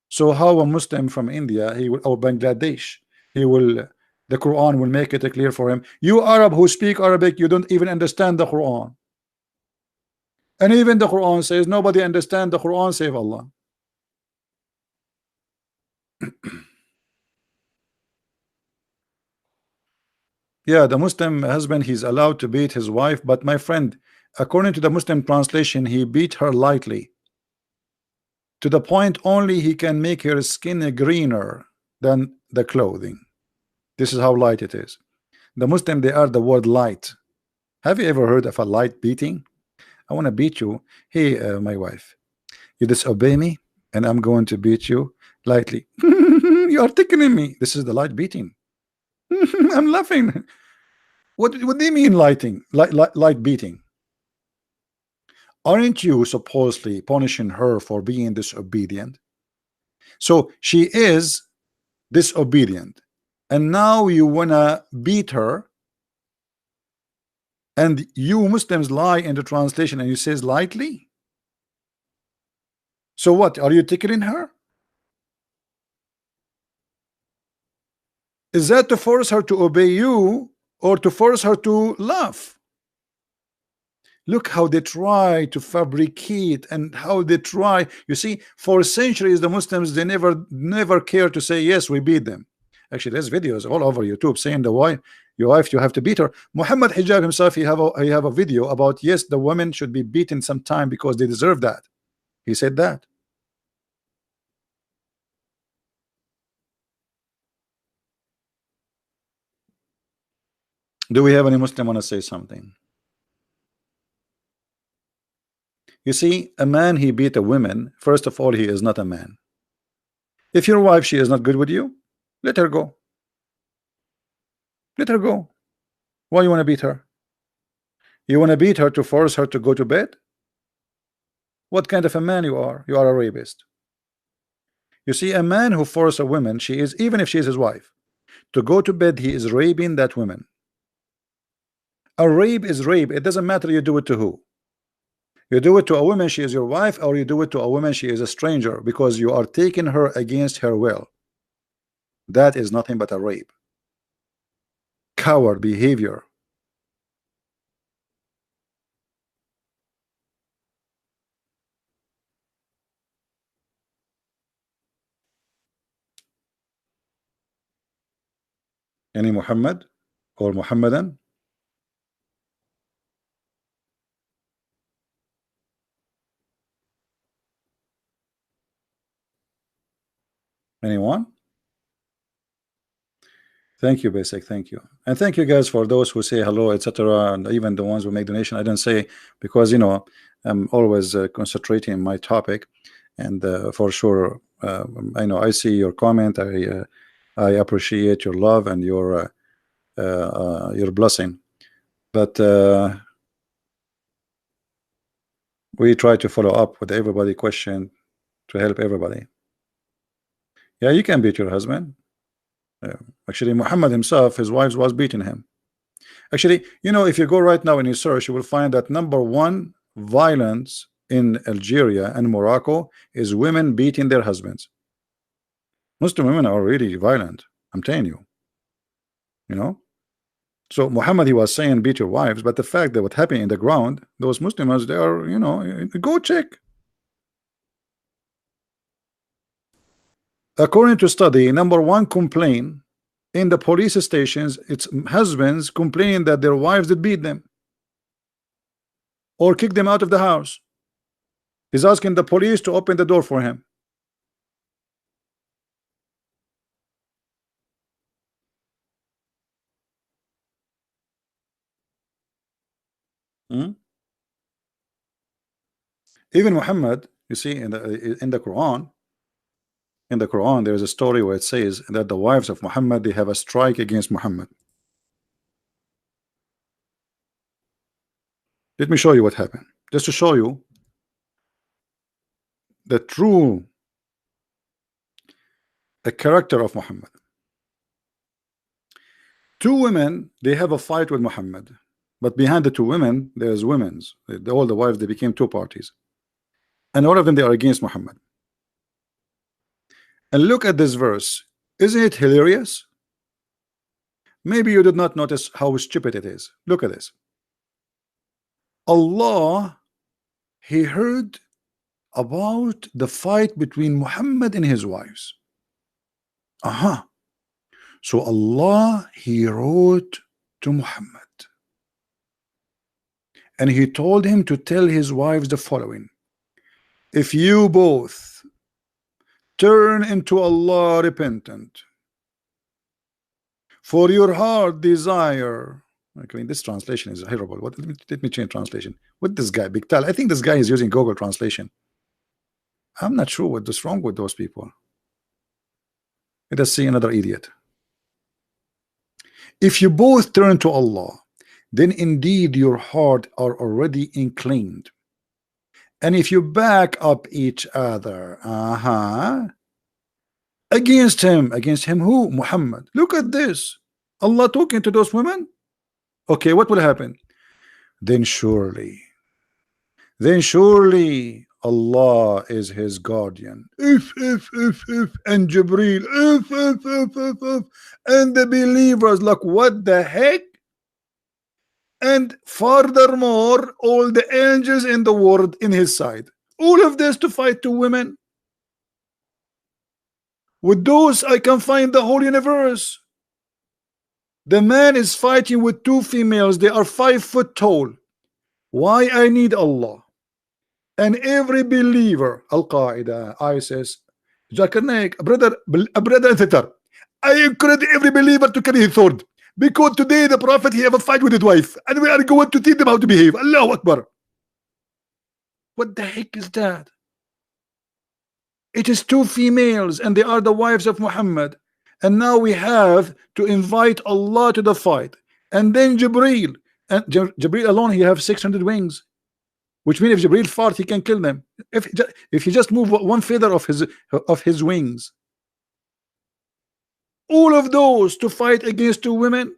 So how a Muslim from India, he will, or Bangladesh, he will, the Quran will make it clear for him. You Arab who speak Arabic, you don't even understand the Quran. And even the Quran says nobody understand the Quran save Allah. Yeah, the Muslim husband, he's allowed to beat his wife, but my friend, according to the Muslim translation, he beat her lightly, to the point only he can make her skin greener than the clothing. This is how light it is. The Muslim, they are the word light. Have you ever heard of a light beating? I want to beat you. Hey, my wife, you disobey me and I'm going to beat you lightly. You are tickling me. This is the light beating. I'm laughing. What do you mean lighting? Light beating? Aren't you supposedly punishing her for being disobedient? So she is disobedient, and now you wanna beat her, and you Muslims lie in the translation and you says lightly. So what, are you tickling her? Is that to force her to obey you or to force her to laugh? Look how they try to fabricate and how they try. You see, for centuries the Muslims, they never care to say yes, we beat them. Actually, there's videos all over YouTube saying the wife, your wife, you have to beat her. Muhammad Hijab himself, he have a video about, yes, the women should be beaten sometime because they deserve that. He said that. Do we have any Muslim want to say something? You see, a man, he beat a woman. First of all, he is not a man. If your wife, she is not good with you, let her go. Let her go. Why you want to beat her? You want to beat her to force her to go to bed? What kind of a man you are? You are a rapist. You see, a man who forces a woman, she is, even if she is his wife, to go to bed, he is raping that woman. A rape is rape. It doesn't matter you do it to who. You do it to a woman, she is your wife, or you do it to a woman, she is a stranger, because you are taking her against her will. That is nothing but a rape. Coward behavior. Any Muhammad or Muhammadan? Anyone? Thank you, Basic. Thank you, and thank you guys for those who say hello, etc., and even the ones who make donation. I didn't say because I'm always concentrating on my topic, and for sure, I know I see your comment. I appreciate your love and your blessing, but we try to follow up with everybody question to help everybody. Yeah, you can beat your husband. Actually, Muhammad himself, his wives was beating him. Actually, if you go right now and you search, you will find that #1 violence in Algeria and Morocco is women beating their husbands. Muslim women are really violent. I'm telling you. So Muhammad, he was saying beat your wives, but the fact that what happened in the ground, those Muslims, they are, go check. According to study, #1 complaint in the police stations, it's husbands complaining that their wives did beat them or kick them out of the house. He's asking the police to open the door for him. Even Muhammad, you see in the Quran, there is a story where it says that the wives of Muhammad, they have a strike against Muhammad. Let me show you what happened, just to show you the true character of Muhammad. Two women, they have a fight with Muhammad, but behind the two women there's women's, all the wives, they became two parties, and all of them, they are against Muhammad. And look at this verse. Isn't it hilarious? Maybe you did not notice how stupid it is. Look at this. Allah, he heard about the fight between Muhammad and his wives. So Allah, he wrote to Muhammad, and he told him to tell his wives the following: if you both turn into Allah repentant, for your heart desire. I mean, this translation is horrible. Let me change translation. What this guy, Big Tal? I think this guy is using Google Translation. I'm not sure what is wrong with those people. Let us see another idiot. If you both turn to Allah, then indeed your heart are already inclined. And if you back up each other, against him who? Muhammad. Look at this. Allah talking to those women. Okay, what will happen? Then surely Allah is his guardian. If and Jibreel, if and the believers, like, what the heck? and furthermore all the angels in the world in his side. All of this to fight two women. With those I can find the whole universe. The man is fighting with two females. They are 5 foot tall. Why I need Allah? And every believer, Al-Qaeda, ISIS, Zakir Naik, a brother and sister, I encourage every believer to carry his sword, because today the Prophet he have a fight with his wife, and we are going to teach them how to behave. Allahu Akbar. What the heck is that? It is two females, and they are the wives of Muhammad. And now we have to invite Allah to the fight, and then Jibreel, and Jibreel alone he have 600 wings, which means if Jibreel fart he can kill them. If he just move one feather of his wings. All of those to fight against two women.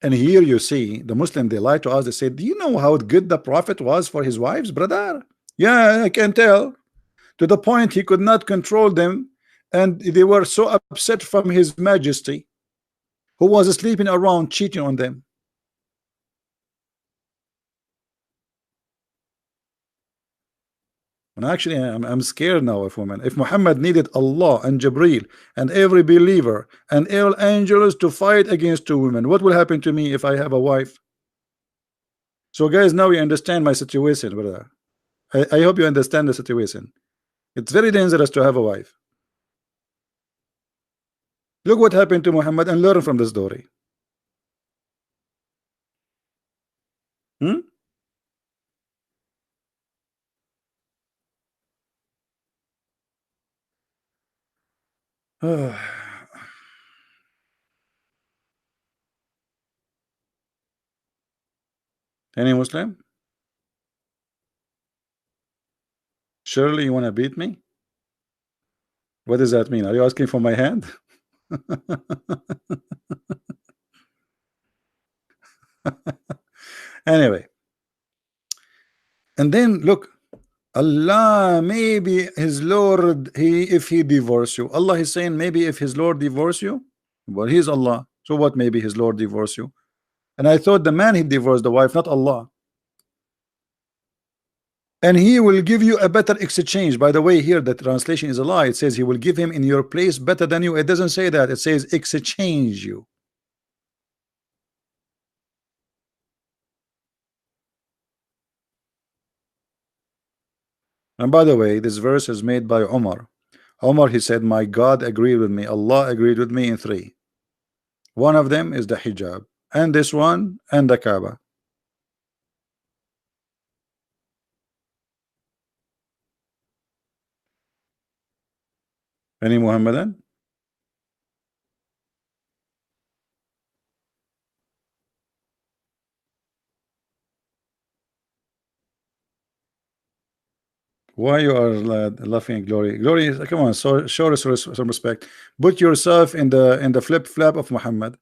And here you see the Muslim, they lie to us. They say, do you know how good the Prophet was for his wives, brother? Yeah, I can tell. To the point he could not control them, and they were so upset from his majesty, who was sleeping around cheating on them. And actually I'm scared now of women. If Muhammad needed Allah and Jibreel and every believer and all angels to fight against two women, what will happen to me if I have a wife? So guys, now you understand my situation, brother. I hope you understand the situation. It's very dangerous to have a wife. Look what happened to Muhammad and learn from the story. Any Muslim? Surely you want to beat me? What does that mean? Are you asking for my hand? Anyway, and then look, Allah, maybe his Lord, if he divorce you, Allah is saying maybe if his Lord divorce you, well, he's Allah, so what? Maybe his Lord divorce you. And I thought the man he divorced the wife, not Allah. And he will give you a better exchange. By the way, here the translation is a lie. It says he will give him in your place better than you. It doesn't say that. It says exchange you. And by the way, this verse is made by Umar. Umar, he said, my God agreed with me, Allah agreed with me in 3. One of them is the hijab, and this one, and the Kaaba. Any Muhammadan? Why you are laughing at Glory? Glory, come on, so show us some respect. Put yourself in the flip flap of Muhammad,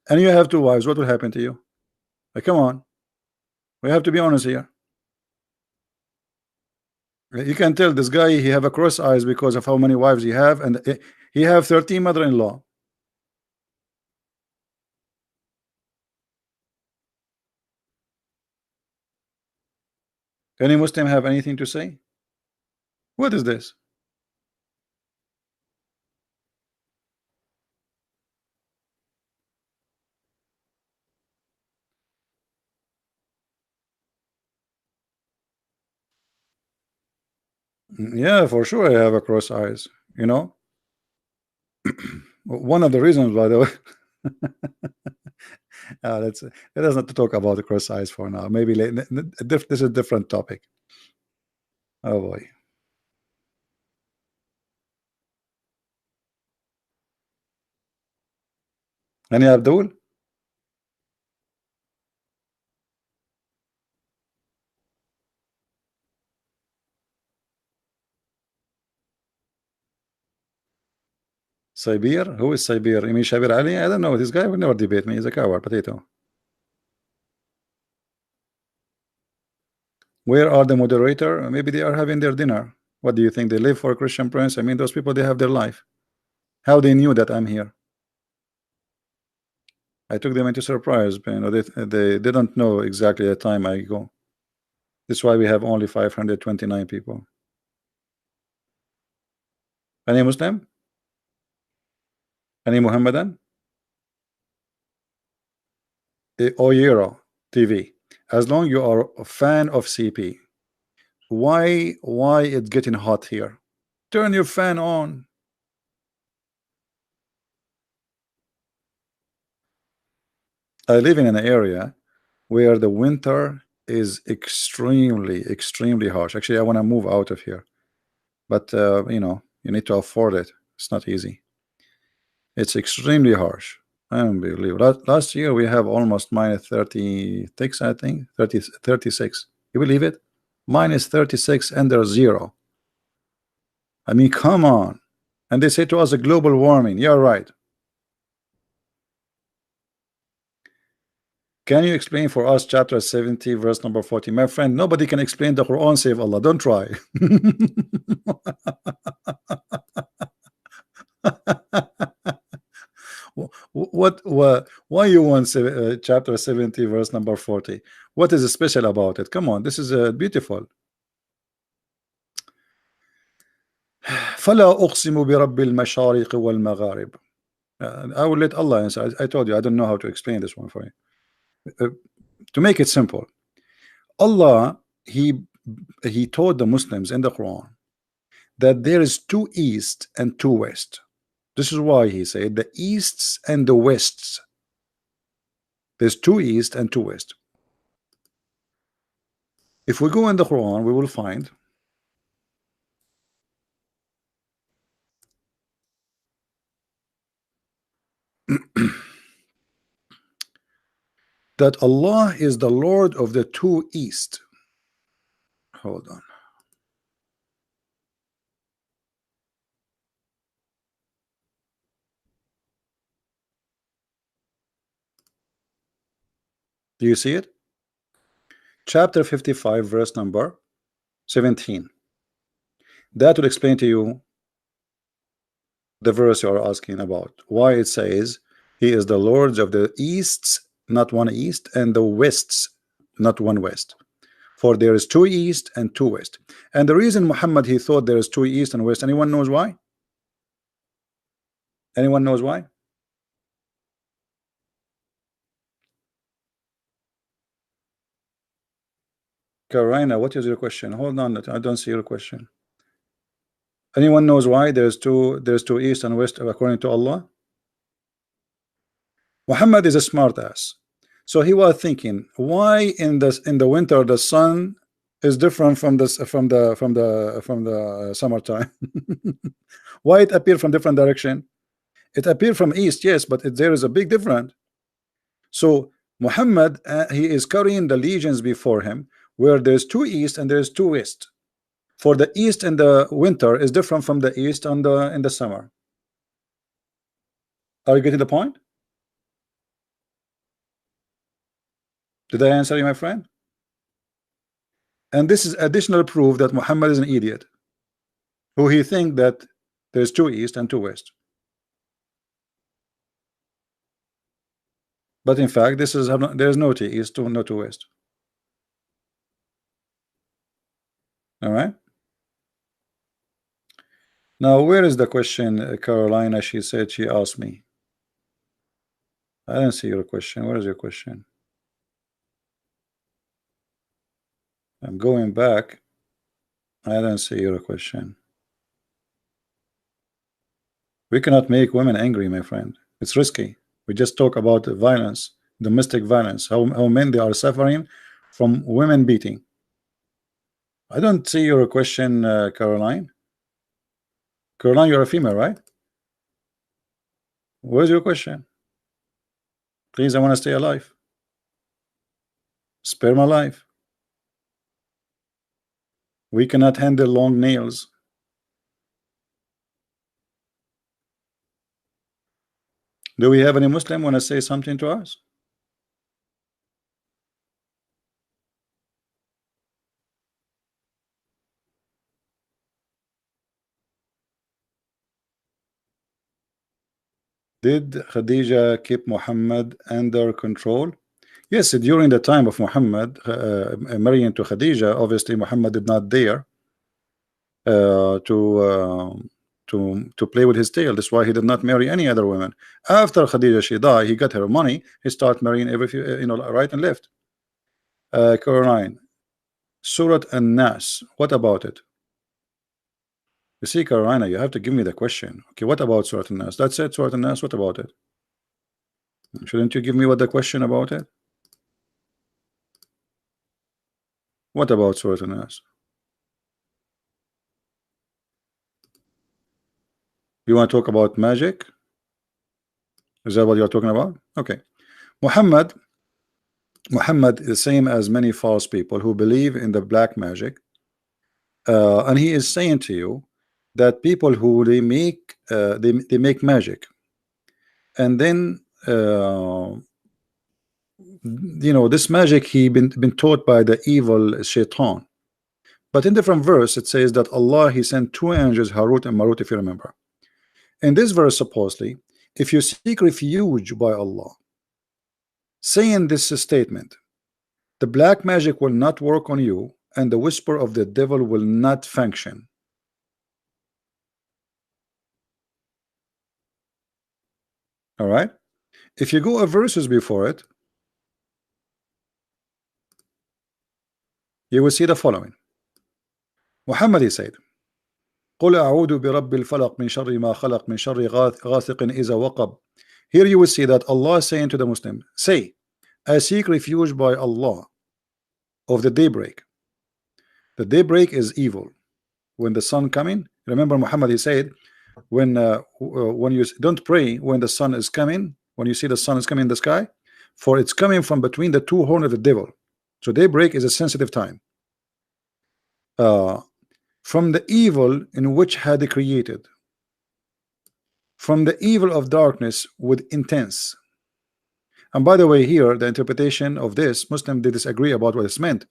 and you have 2 wives. What will happen to you? Come on, we have to be honest here. You can tell this guy he have a cross eyes because of how many wives he have, and he have 13 mother-in-law. Any Muslim have anything to say? What is this? Yeah, for sure I have a cross eyes, you know. One of the reasons, by the way, let's let us not talk about the cross eyes for now. Maybe this is a different topic. Oh boy. Any Abdul? Sabir? Who is Sabir? You mean Shabir Ali? I don't know. This guy will never debate me. He's a coward, potato. Where are the moderator? Maybe they are having their dinner. What do you think? They live for a Christian prince? I mean, those people, they have their life. How they knew that I'm here? I took them into surprise. You know, they didn't know exactly the time I go. That's why we have only 529 people. Any Muslim? Any Muhammadan? Oyero TV. As long you are a fan of CP, why it's getting hot here? Turn your fan on. I live in an area where the winter is extremely harsh. Actually, I want to move out of here, but you know, you need to afford it. It's not easy. It's extremely harsh. Unbelievable. Last year we have almost minus 36, I think 36. You believe it? Minus 36 under zero. I mean, come on. And they say to us a global warming. You're right. Can you explain for us chapter 70 verse number 40? My friend, nobody can explain the Quran save Allah. Don't try. Why you want chapter 70 verse number 40? What is special about it? Come on, this is beautiful. فلا أقسم برب المشارق والمغارب. I will let Allah answer. I told you I don't know how to explain this one for you. To make it simple, Allah he told the Muslims in the Quran that there is two east and two west. This is why he said the easts and the wests. There's two east and two west. If we go in the Quran, we will find that Allah is the Lord of the two east. Hold on. Do you see it? Chapter 55, verse number 17. That will explain to you the verse you are asking about. Why it says he is the Lord of the easts, not one east, and the wests, not one west. For there is two east and two west. And the reason Muhammad he thought there is two east and west, anyone knows why? Anyone knows why? Karina, what is your question? Hold on, I don't see your question. Anyone knows why there's two east and west according to Allah? Muhammad is a smart ass. So he was thinking, why in the winter the sun is different from the summertime? Why it appeared from different direction? It appeared from east, yes, but there is a big difference. So Muhammad he is carrying the legions before him, where there's two east and there's two west. For the east in the winter is different from the east in the summer. Are you getting the point? Did I answer you, my friend? And this is additional proof that Muhammad is an idiot, who he think that there's two east and two west. But in fact, this is there's no two east, no two west. All right. Now, where is the question, Carolina? She said she asked me. I didn't see your question. Where is your question? I'm going back. I didn't see your question. We cannot make women angry, my friend. It's risky. We just talk about violence, domestic violence, how men they are suffering from women beating. I don't see your question, Caroline. Caroline, you're a female, right? Where's your question? Please, I want to stay alive. Spare my life. We cannot handle long nails. Do we have any Muslim want to say something to us? Did Khadija keep Muhammad under control? Yes, during the time of Muhammad marrying to Khadija, obviously Muhammad did not dare uh, to uh, to play with his tail. That's why he did not marry any other women. After Khadija she died, he got her money. He started marrying every few, right and left. Caroline, Surat An-Nas. What about it? You see, Carolina, you have to give me the question. Okay, what about Surat An-Nas? That's it, Surat An-Nas. What about it? Shouldn't you give me what the question about it? What about Surat An-Nas? You want to talk about magic? Is that what you're talking about? Okay. Muhammad is the same as many false people who believe in the black magic, and he is saying to you that people who they make magic, and then this magic he been taught by the evil shaitan. But in different verse it says that Allah he sent two angels, Harut and Marut, if you remember. In this verse, supposedly, if you seek refuge by Allah, saying this statement, the black magic will not work on you, and the whisper of the devil will not function. All right. If you go a verses before it, you will see the following. Muhammad he said, قل أعوذ برب الفلق من شر ما خلق من شر غاسق إذا وقب. Here you will see that Allah is saying to the Muslim, say, I seek refuge by Allah of the daybreak. The daybreak is evil. When the sun coming, remember Muhammad he said, when you don't pray when the sun is coming, when you see the sun is coming in the sky, for it's coming from between the two horns of the devil. So daybreak is a sensitive time. From the evil in which had he created, from the evil of darkness with intense. And by the way, here the interpretation of this, Muslim they disagree about what it's meant,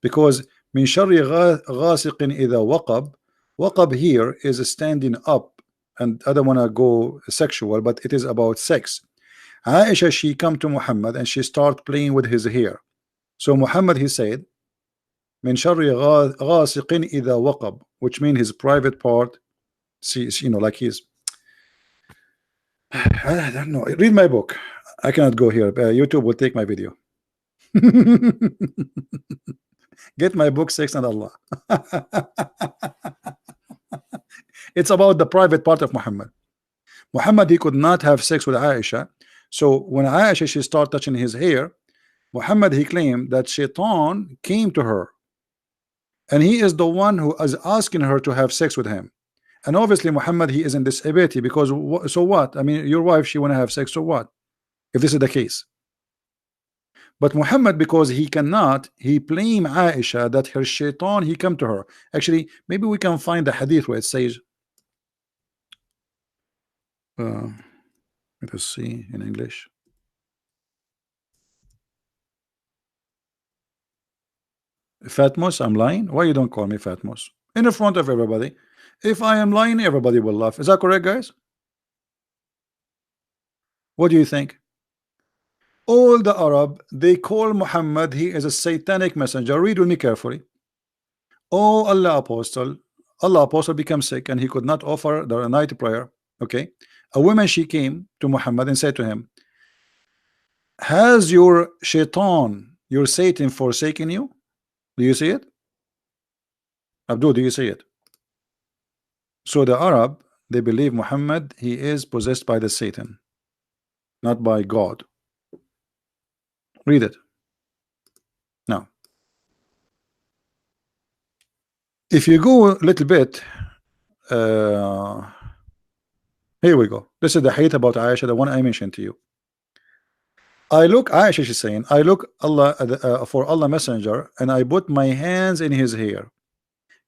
because min sharri ghasiqin idha waqab, waqab here is standing up, and I don't want to go sexual, but it is about sex. Aisha she come to Muhammad and she start playing with his hair. So Muhammad he said, min sharri ghasiqin idha waqab, which means his private part. See, like he's I don't know. Read my book. I cannot go here. YouTube will take my video. Get my book, Sex and Allah. It's about the private part of Muhammad. Muhammad he could not have sex with Aisha. So when Aisha she started touching his hair, Muhammad he claimed that Shaitan came to her, and he is the one who is asking her to have sex with him. And obviously Muhammad he is in this ability, because so what? I mean, your wife she want to have sex, so what if this is the case? But Muhammad, because he cannot, he blame Aisha that her shaitan he come to her. Actually, maybe we can find the hadith where it says, let us see in English. Fatmos, I'm lying? Why you don't call me Fatmos? In front of everybody. If I am lying, everybody will laugh. Is that correct, guys? What do you think? All the Arab, they call Muhammad, he is a satanic messenger. Read with me carefully. Oh, Allah apostle became sick and he could not offer the night prayer. Okay. A woman, she came to Muhammad and said to him, has your shaitan, your Satan forsaken you? Do you see it? Abdul, do you see it? So the Arab, they believe Muhammad, he is possessed by the Satan, not by God. Read it. Now, if you go a little bit, here we go. This is the hadith about Aisha, the one I mentioned to you. Aisha she's saying, I look Allah for Allah messenger, and I put my hands in his hair.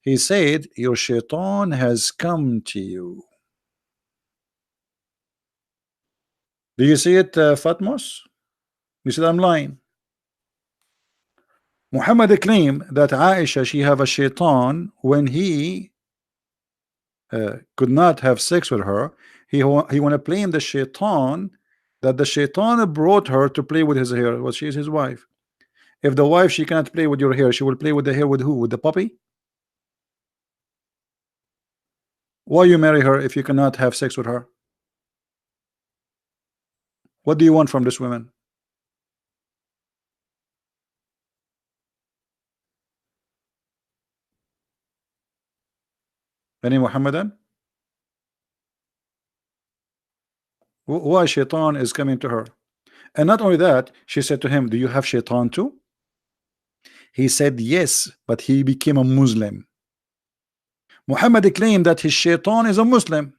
He said, your shaitan has come to you. Do you see it, Fatmos? You said I'm lying. Muhammad claimed that Aisha she have a shaitan when he could not have sex with her. He want to blame the shaitan, that the shaitan brought her to play with his hair. Well, she is his wife. If the wife, she cannot play with your hair, she will play with the hair with who? With the puppy? Why you marry her if you cannot have sex with her? What do you want from this woman? Any Muhammadan? Why shaitan is coming to her? And not only that, she said to him, do you have shaitan too? He said yes, but he became a Muslim. Muhammad claimed that his shaitan is a Muslim.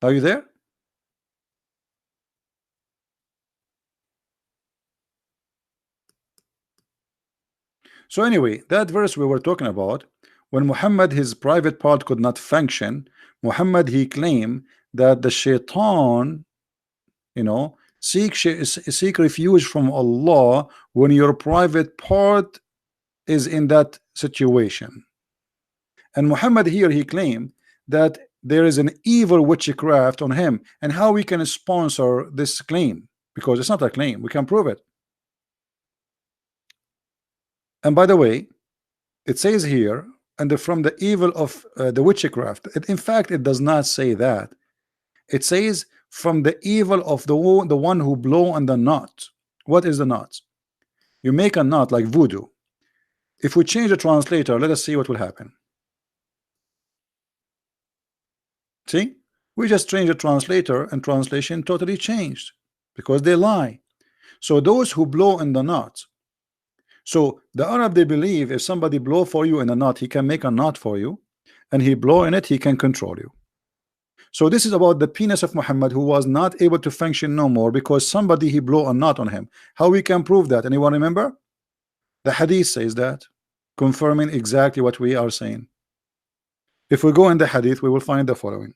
Are you there? So anyway, that verse we were talking about, when Muhammad, his private part could not function, Muhammad, he claimed that the shaitan, you know, seek refuge from Allah when your private part is in that situation. And Muhammad here, he claimed that there is an evil witchcraft on him, and how we can sponsor this claim, because it's not a claim, we can prove it. And by the way, it says here, and from the evil of the witchcraft. In fact, it does not say that. It says from the evil of the one who blow on the knot. What is the knot? You make a knot like voodoo. If we change the translator, let us see what will happen. See, we just changed the translator, and translation totally changed because they lie. So those who blow in the knot. So the Arab, they believe if somebody blow for you in a knot, he can make a knot for you, and he blow in it, he can control you. So this is about the penis of Muhammad, who was not able to function no more because somebody he blow a knot on him. How we can prove that? Anyone remember? The hadith says that, confirming exactly what we are saying. If we go in the hadith, we will find the following.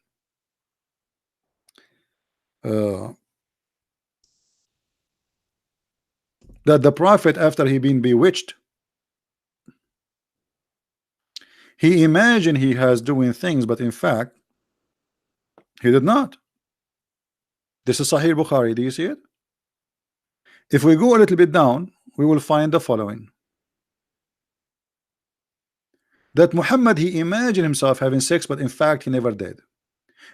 That the prophet, after he been bewitched, he imagined he has doing things, but in fact he did not. This is Sahih Bukhari. Do you see it? If we go a little bit down, we will find the following. That Muhammad, he imagined himself having sex, but in fact he never did.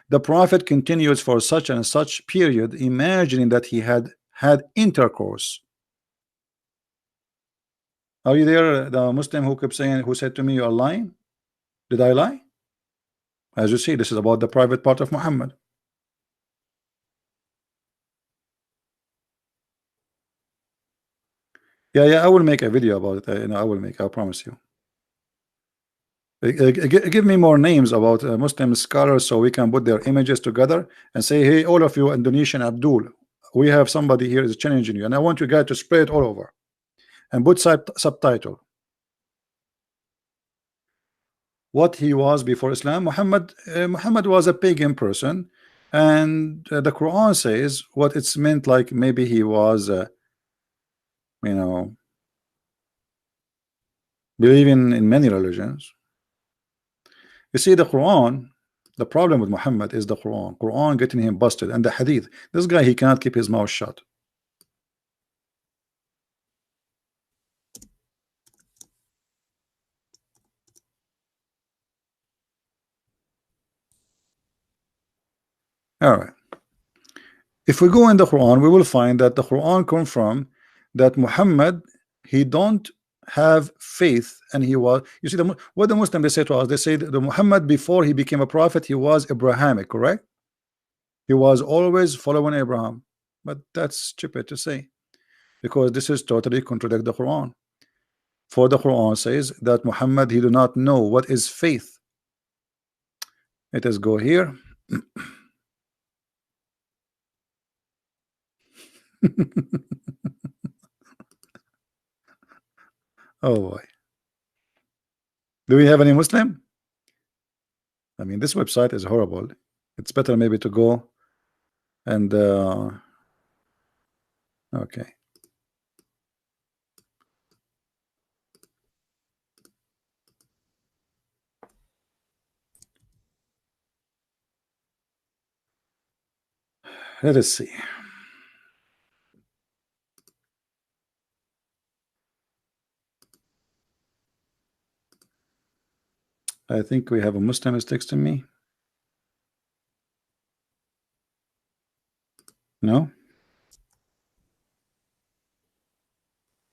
The prophet continues for such and such period, imagining that he had intercourse. Are you there, the Muslim who kept saying, who said to me, you are lying? Did I lie? As you see, this is about the private part of Muhammad. Yeah, I will make a video about it. I will make, I promise you. Give me more names about Muslim scholars so we can put their images together and say, hey, all of you Indonesian Abdul, we have somebody here is challenging you, and I want you guys to spread it all over and put subtitle. What he was before Islam. Muhammad was a pagan person, and the Quran says what it's meant, like maybe he was you know, believing in many religions. You see, the Quran, the problem with Muhammad is the Quran getting him busted, and the hadith. This guy, he cannot keep his mouth shut. All right. If we go in the Quran, we will find that the Quran confirm that Muhammad, he don't have faith, and he was, you see, what the Muslim they say to us, they say that the Muhammad, before he became a prophet, he was Abrahamic, correct? He was always following Abraham. But that's stupid to say, because this is totally contradict the Quran. For the Quran says that Muhammad, he do not know what is faith. Let us go here. Oh boy. Do we have any Muslim? I mean, this website is horrible. It's better maybe to go and okay. Let us see. I think we have a Muslim is texting me. No?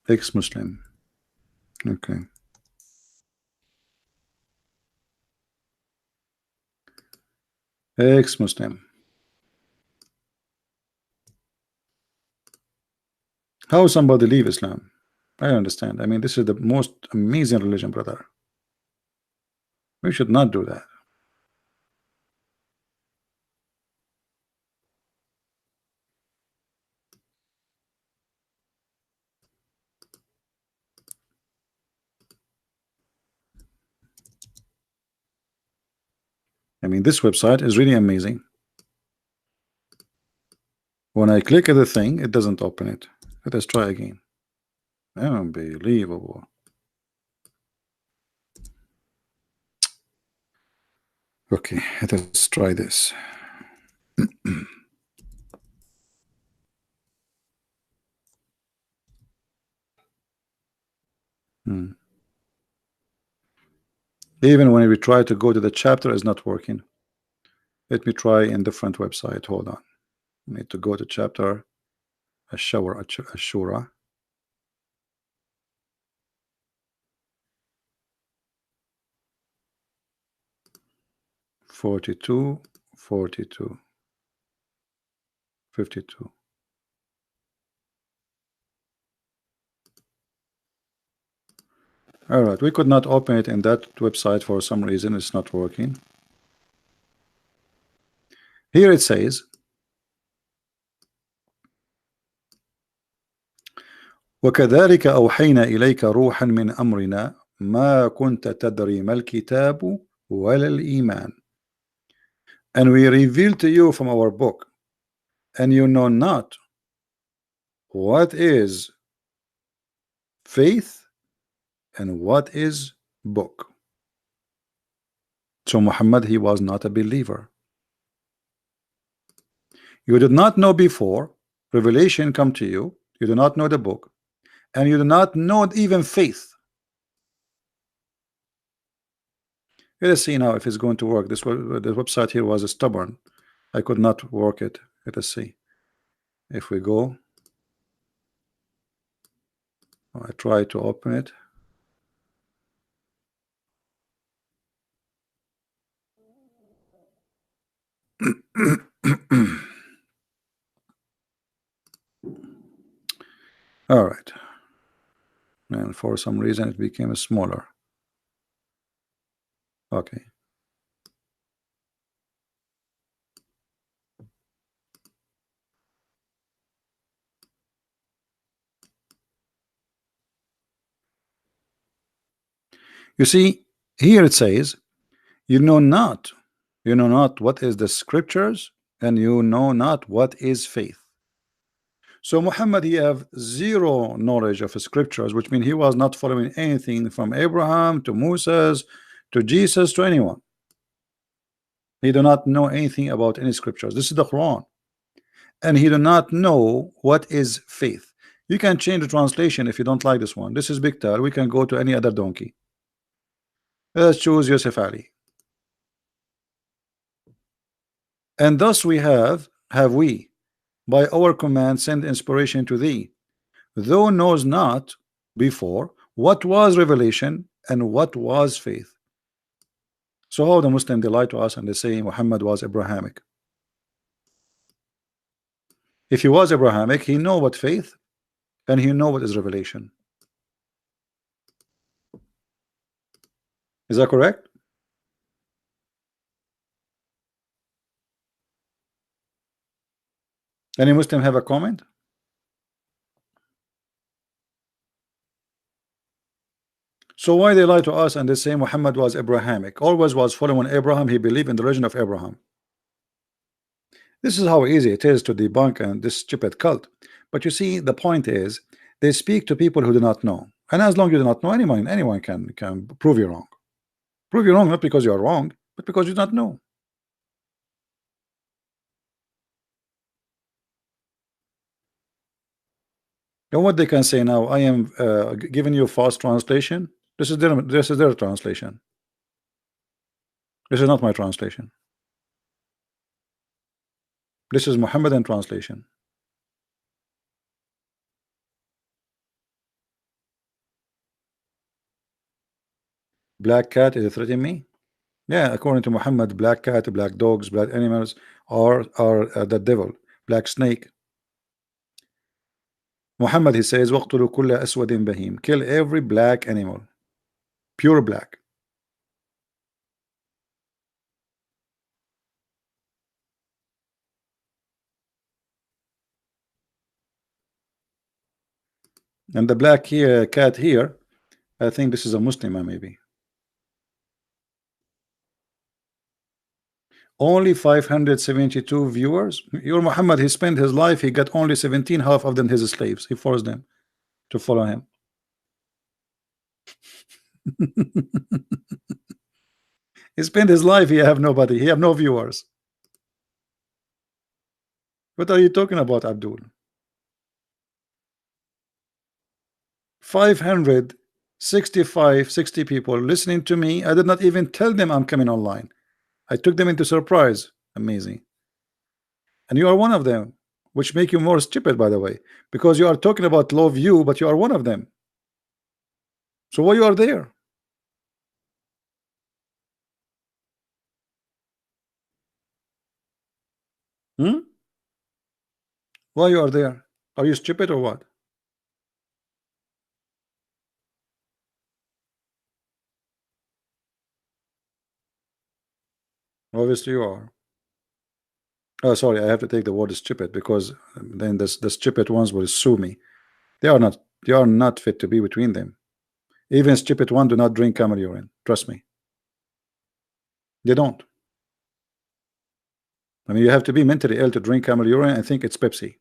Ex-Muslim. Okay. Ex-Muslim. How somebody leave Islam? I don't understand. I mean, this is the most amazing religion, brother. We should not do that. I mean, this website is really amazing. When I click at the thing, it doesn't open it. Let us try again. Unbelievable. Okay, let us try this. Even when we try to go to the chapter, it's not working. Let me try in different website. Hold on. I need to go to chapter Ashura. 42, 42, 52. All right, we could not open it in that website for some reason. It's not working. Here it says, وكذلك أوحينا إليك روحا من أمرنا ما كنت تدري ما الكتاب ولا الإيمان. And we reveal to you from our book, and you know not what is faith and what is book. So Muhammad, he was not a believer. You did not know before revelation come to you. You do not know the book, and you do not know even faith. Let us see now if it's going to work. This website here was stubborn. I could not work it. Let us see. If we go, I try to open it. All right. And for some reason it became smaller. Okay. You see, here it says, you know not what is the scriptures, and you know not what is faith. So Muhammad, he have zero knowledge of scriptures, which means he was not following anything from Abraham to Moses to Jesus to anyone. He do not know anything about any scriptures. This is the Quran. And he do not know what is faith. You can change the translation if you don't like this one. This is Biktar. We can go to any other donkey. Let's choose Yusuf Ali. And thus we have we by our command send inspiration to thee, thou knows not before what was revelation and what was faith. So how the Muslim, they lie to us and they say Muhammad was Abrahamic. If he was Abrahamic, he know what faith and he know what is revelation. Is that correct? Any Muslim have a comment? So why they lie to us and they say Muhammad was Abrahamic, always was following Abraham, he believed in the religion of Abraham. This is how easy it is to debunk and this stupid cult. But you see, the point is they speak to people who do not know, and as long as you do not know, anyone can prove you wrong. Prove you wrong not because you are wrong, but because you do not know. And what they can say now, I am giving you false translation. This is their translation. This is not my translation. This is Mohammedan translation. Black cat is threatening me. Yeah, according to Muhammad, black cat, black dogs, black animals are the devil. Black snake. Muhammad, he says, وَاقْتُلُوا كُلَّ أَسْوَدٍ بَهِيمٍ. Kill every black animal, pure black. And the black here, cat here, I think this is a Muslim, maybe. Only 572 viewers. Your Muhammad, he spent his life, he got only 17, half of them his slaves. He forced them to follow him. He spent his life, he have nobody, he have no viewers. What are you talking about, Abdul? 565, 60 people listening to me. I did not even tell them I'm coming online. I took them into surprise. Amazing. And you are one of them, which make you more stupid, by the way, because you are talking about love you, but you are one of them. So why you are there? Hmm? Why you are there? Are you stupid or what? Obviously you are. Oh, sorry, I have to take the word stupid because then the stupid ones will sue me. They are not fit to be between them. Even stupid one do not drink camel urine. Trust me. They don't. I mean, you have to be mentally ill to drink camel urine and think it's Pepsi.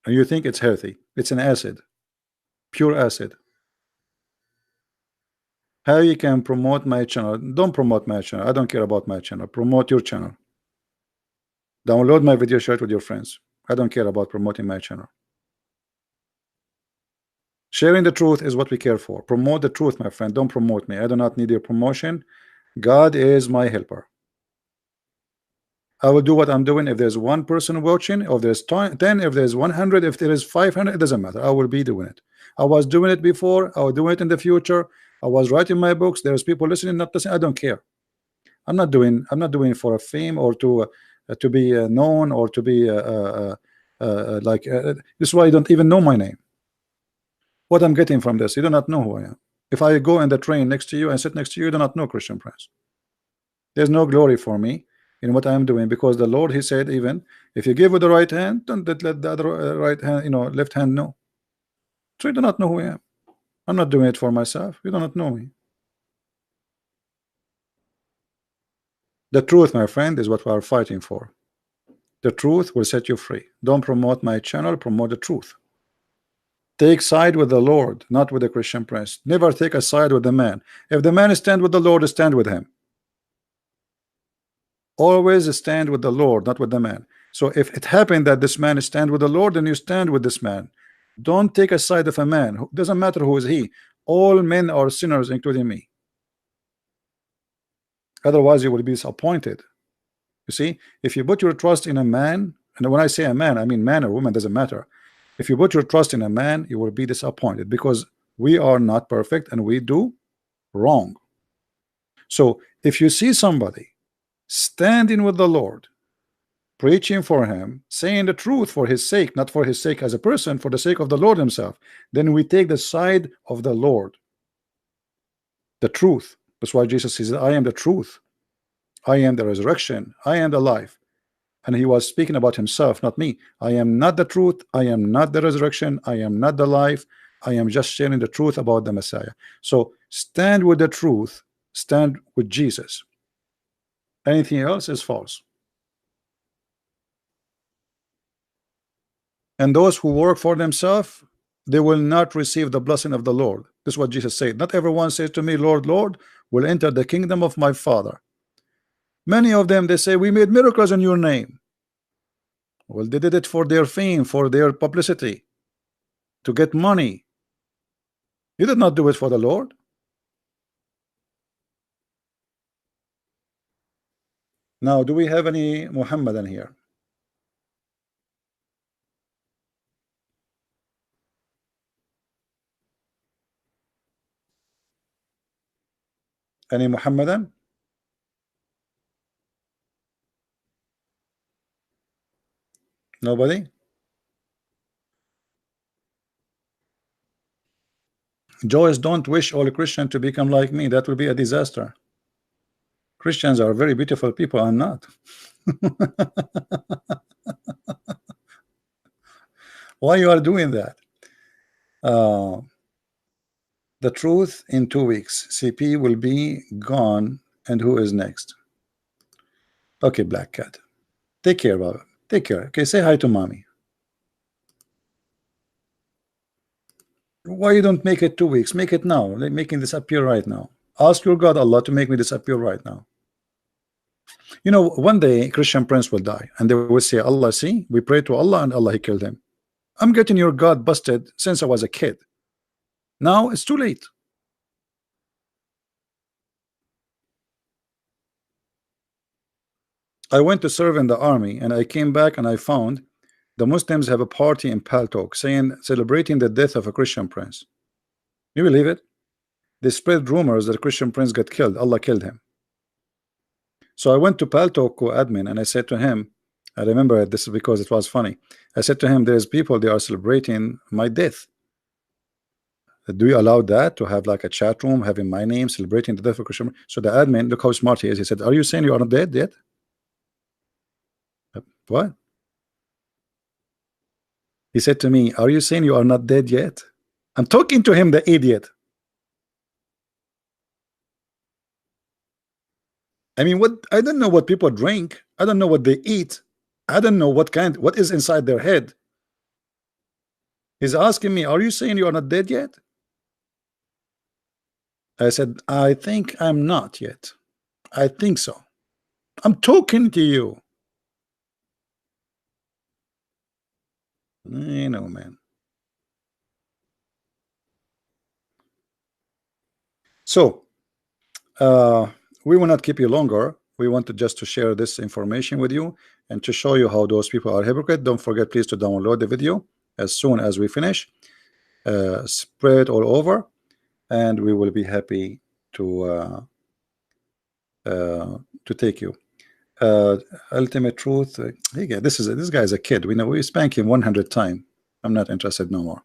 And you think it's healthy. It's an acid. Pure acid. How you can promote my channel? Don't promote my channel. I don't care about my channel. Promote your channel. Download my video, share it with your friends. I don't care about promoting my channel. Sharing the truth is what we care for. Promote the truth, my friend. Don't promote me. I do not need your promotion. God is my helper. I will do what I'm doing. If there's one person watching, if there's 10, if there's 100, if there is 500, it doesn't matter. I will be doing it. I was doing it before. I will do it in the future. I was writing my books. There's people listening, not listening. I don't care. I'm not doing it for a fame or to be known or to be this is why you don't even know my name. What I'm getting from this, you do not know who I am. If I go in the train next to you and sit next to you, you do not know Christian Prince. There's no glory for me in what I am doing, because the Lord, he said, even if you give with the right hand, don't let the other right hand, left hand know. So you do not know who I am. I'm not doing it for myself. You do not know me. The truth, my friend, is what we are fighting for. The truth will set you free. Don't promote my channel, promote the truth. Take side with the Lord, not with the Christian Prince. Never take a side with the man. If the man stand with the Lord, stand with him. Always stand with the Lord, not with the man. So if it happened that this man stand with the Lord, then you stand with this man. Don't take a side of a man. Doesn't matter who is he. All men are sinners, including me. Otherwise, you will be disappointed. You see, if you put your trust in a man, and when I say a man, I mean man or woman, doesn't matter. If you put your trust in a man, you will be disappointed, because we are not perfect and we do wrong. So if you see somebody standing with the Lord, preaching for him, saying the truth for his sake, not for his sake as a person, for the sake of the Lord himself, then we take the side of the Lord, the truth. That's why Jesus says, I am the truth, I am the resurrection, I am the life. And he was speaking about himself, not me. I am not the truth, I am not the resurrection, I am not the life. I am just sharing the truth about the Messiah. So stand with the truth, stand with Jesus. Anything else is false. And those who work for themselves, they will not receive the blessing of the Lord. This is what Jesus said. Not everyone says to me, Lord, Lord, will enter the kingdom of my Father. Many of them, they say, we made miracles in your name. Well, they did it for their fame, for their publicity. to get money. You did not do it for the Lord. Now, do we have any Muhammadan here? Any Muhammadan? Nobody? Joyce, don't wish all Christians to become like me. That will be a disaster. Christians are very beautiful people. I'm not. Why you are doing that? The truth in 2 weeks. CP will be gone. And who is next? Okay, Black Cat. Take care, Baba. Take care. Okay, say hi to mommy. Why you don't make it 2 weeks? Make it now. Like making this appear right now. Ask your God Allah to make me disappear right now. You know, one day Christian Prince will die, and they will say, Allah, see, we pray to Allah, and Allah, he killed him. I'm getting your God busted since I was a kid. Now it's too late. I went to serve in the army, and I came back and I found the Muslims have a party in Paltalk saying celebrating the death of a Christian prince. You believe it? They spread rumors that a Christian prince got killed. Allah killed him. So I went to Paltalk admin and I said to him, I remember this is because it was funny. I said to him, there's people, they are celebrating my death. Do you allow that to have like a chat room having my name celebrating the death of Christian? So the admin, look how smart he is. He said, are you saying you are not dead yet? What? He said to me, are you saying you are not dead yet? I'm talking to him, the idiot. I mean, what? I don't know what people drink. I don't know what they eat. I don't know what is inside their head. He's asking me, are you saying you are not dead yet? I said, I think I'm not yet. I think so. I'm talking to you. You know, man. So, we will not keep you longer. We wanted just to share this information with you and to show you how those people are hypocrite. Don't forget, please, to download the video as soon as we finish. Spread it all over, and we will be happy to take you. Ultimate truth. This guy is a kid. We know we spank him 100 times. I'm not interested no more.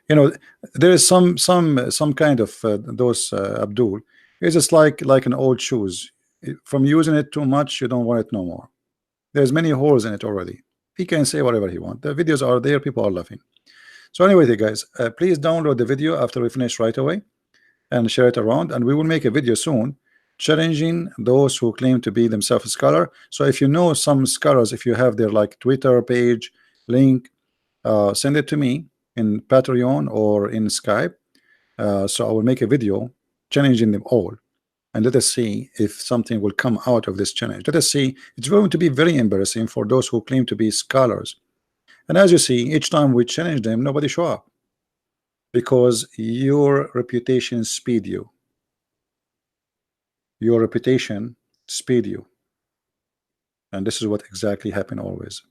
You know, there is some kind of those Abdul. It's just like an old shoes. From using it too much, you don't want it no more. There's many holes in it already. He can say whatever he wants. The videos are there. People are laughing. So anyway, guys, please download the video after we finish right away and share it around. And we will make a video soon challenging those who claim to be themselves a scholar. So if you know some scholars, if you have their like Twitter page link, send it to me in Patreon or in Skype. So I will make a video challenging them all, and let us see if something will come out of this challenge. Let us see. It's going to be very embarrassing for those who claim to be scholars. And as you see, each time we challenge them, nobody show up, because your reputation speed you. Your reputation speed you. And this is what exactly happened always.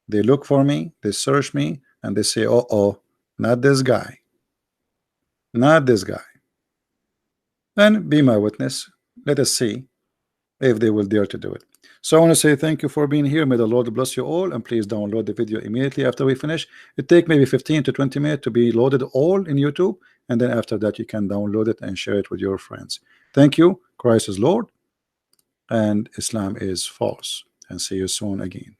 They look for me, they search me, and they say, oh, not this guy. Not this guy. Then be my witness. Let us see if they will dare to do it. So I want to say thank you for being here. May the Lord bless you all, and please download the video immediately after we finish. It take maybe 15 to 20 minutes to be loaded all in YouTube, and then after that you can download it and share it with your friends. Thank you. Christ is Lord and Islam is false, and see you soon again.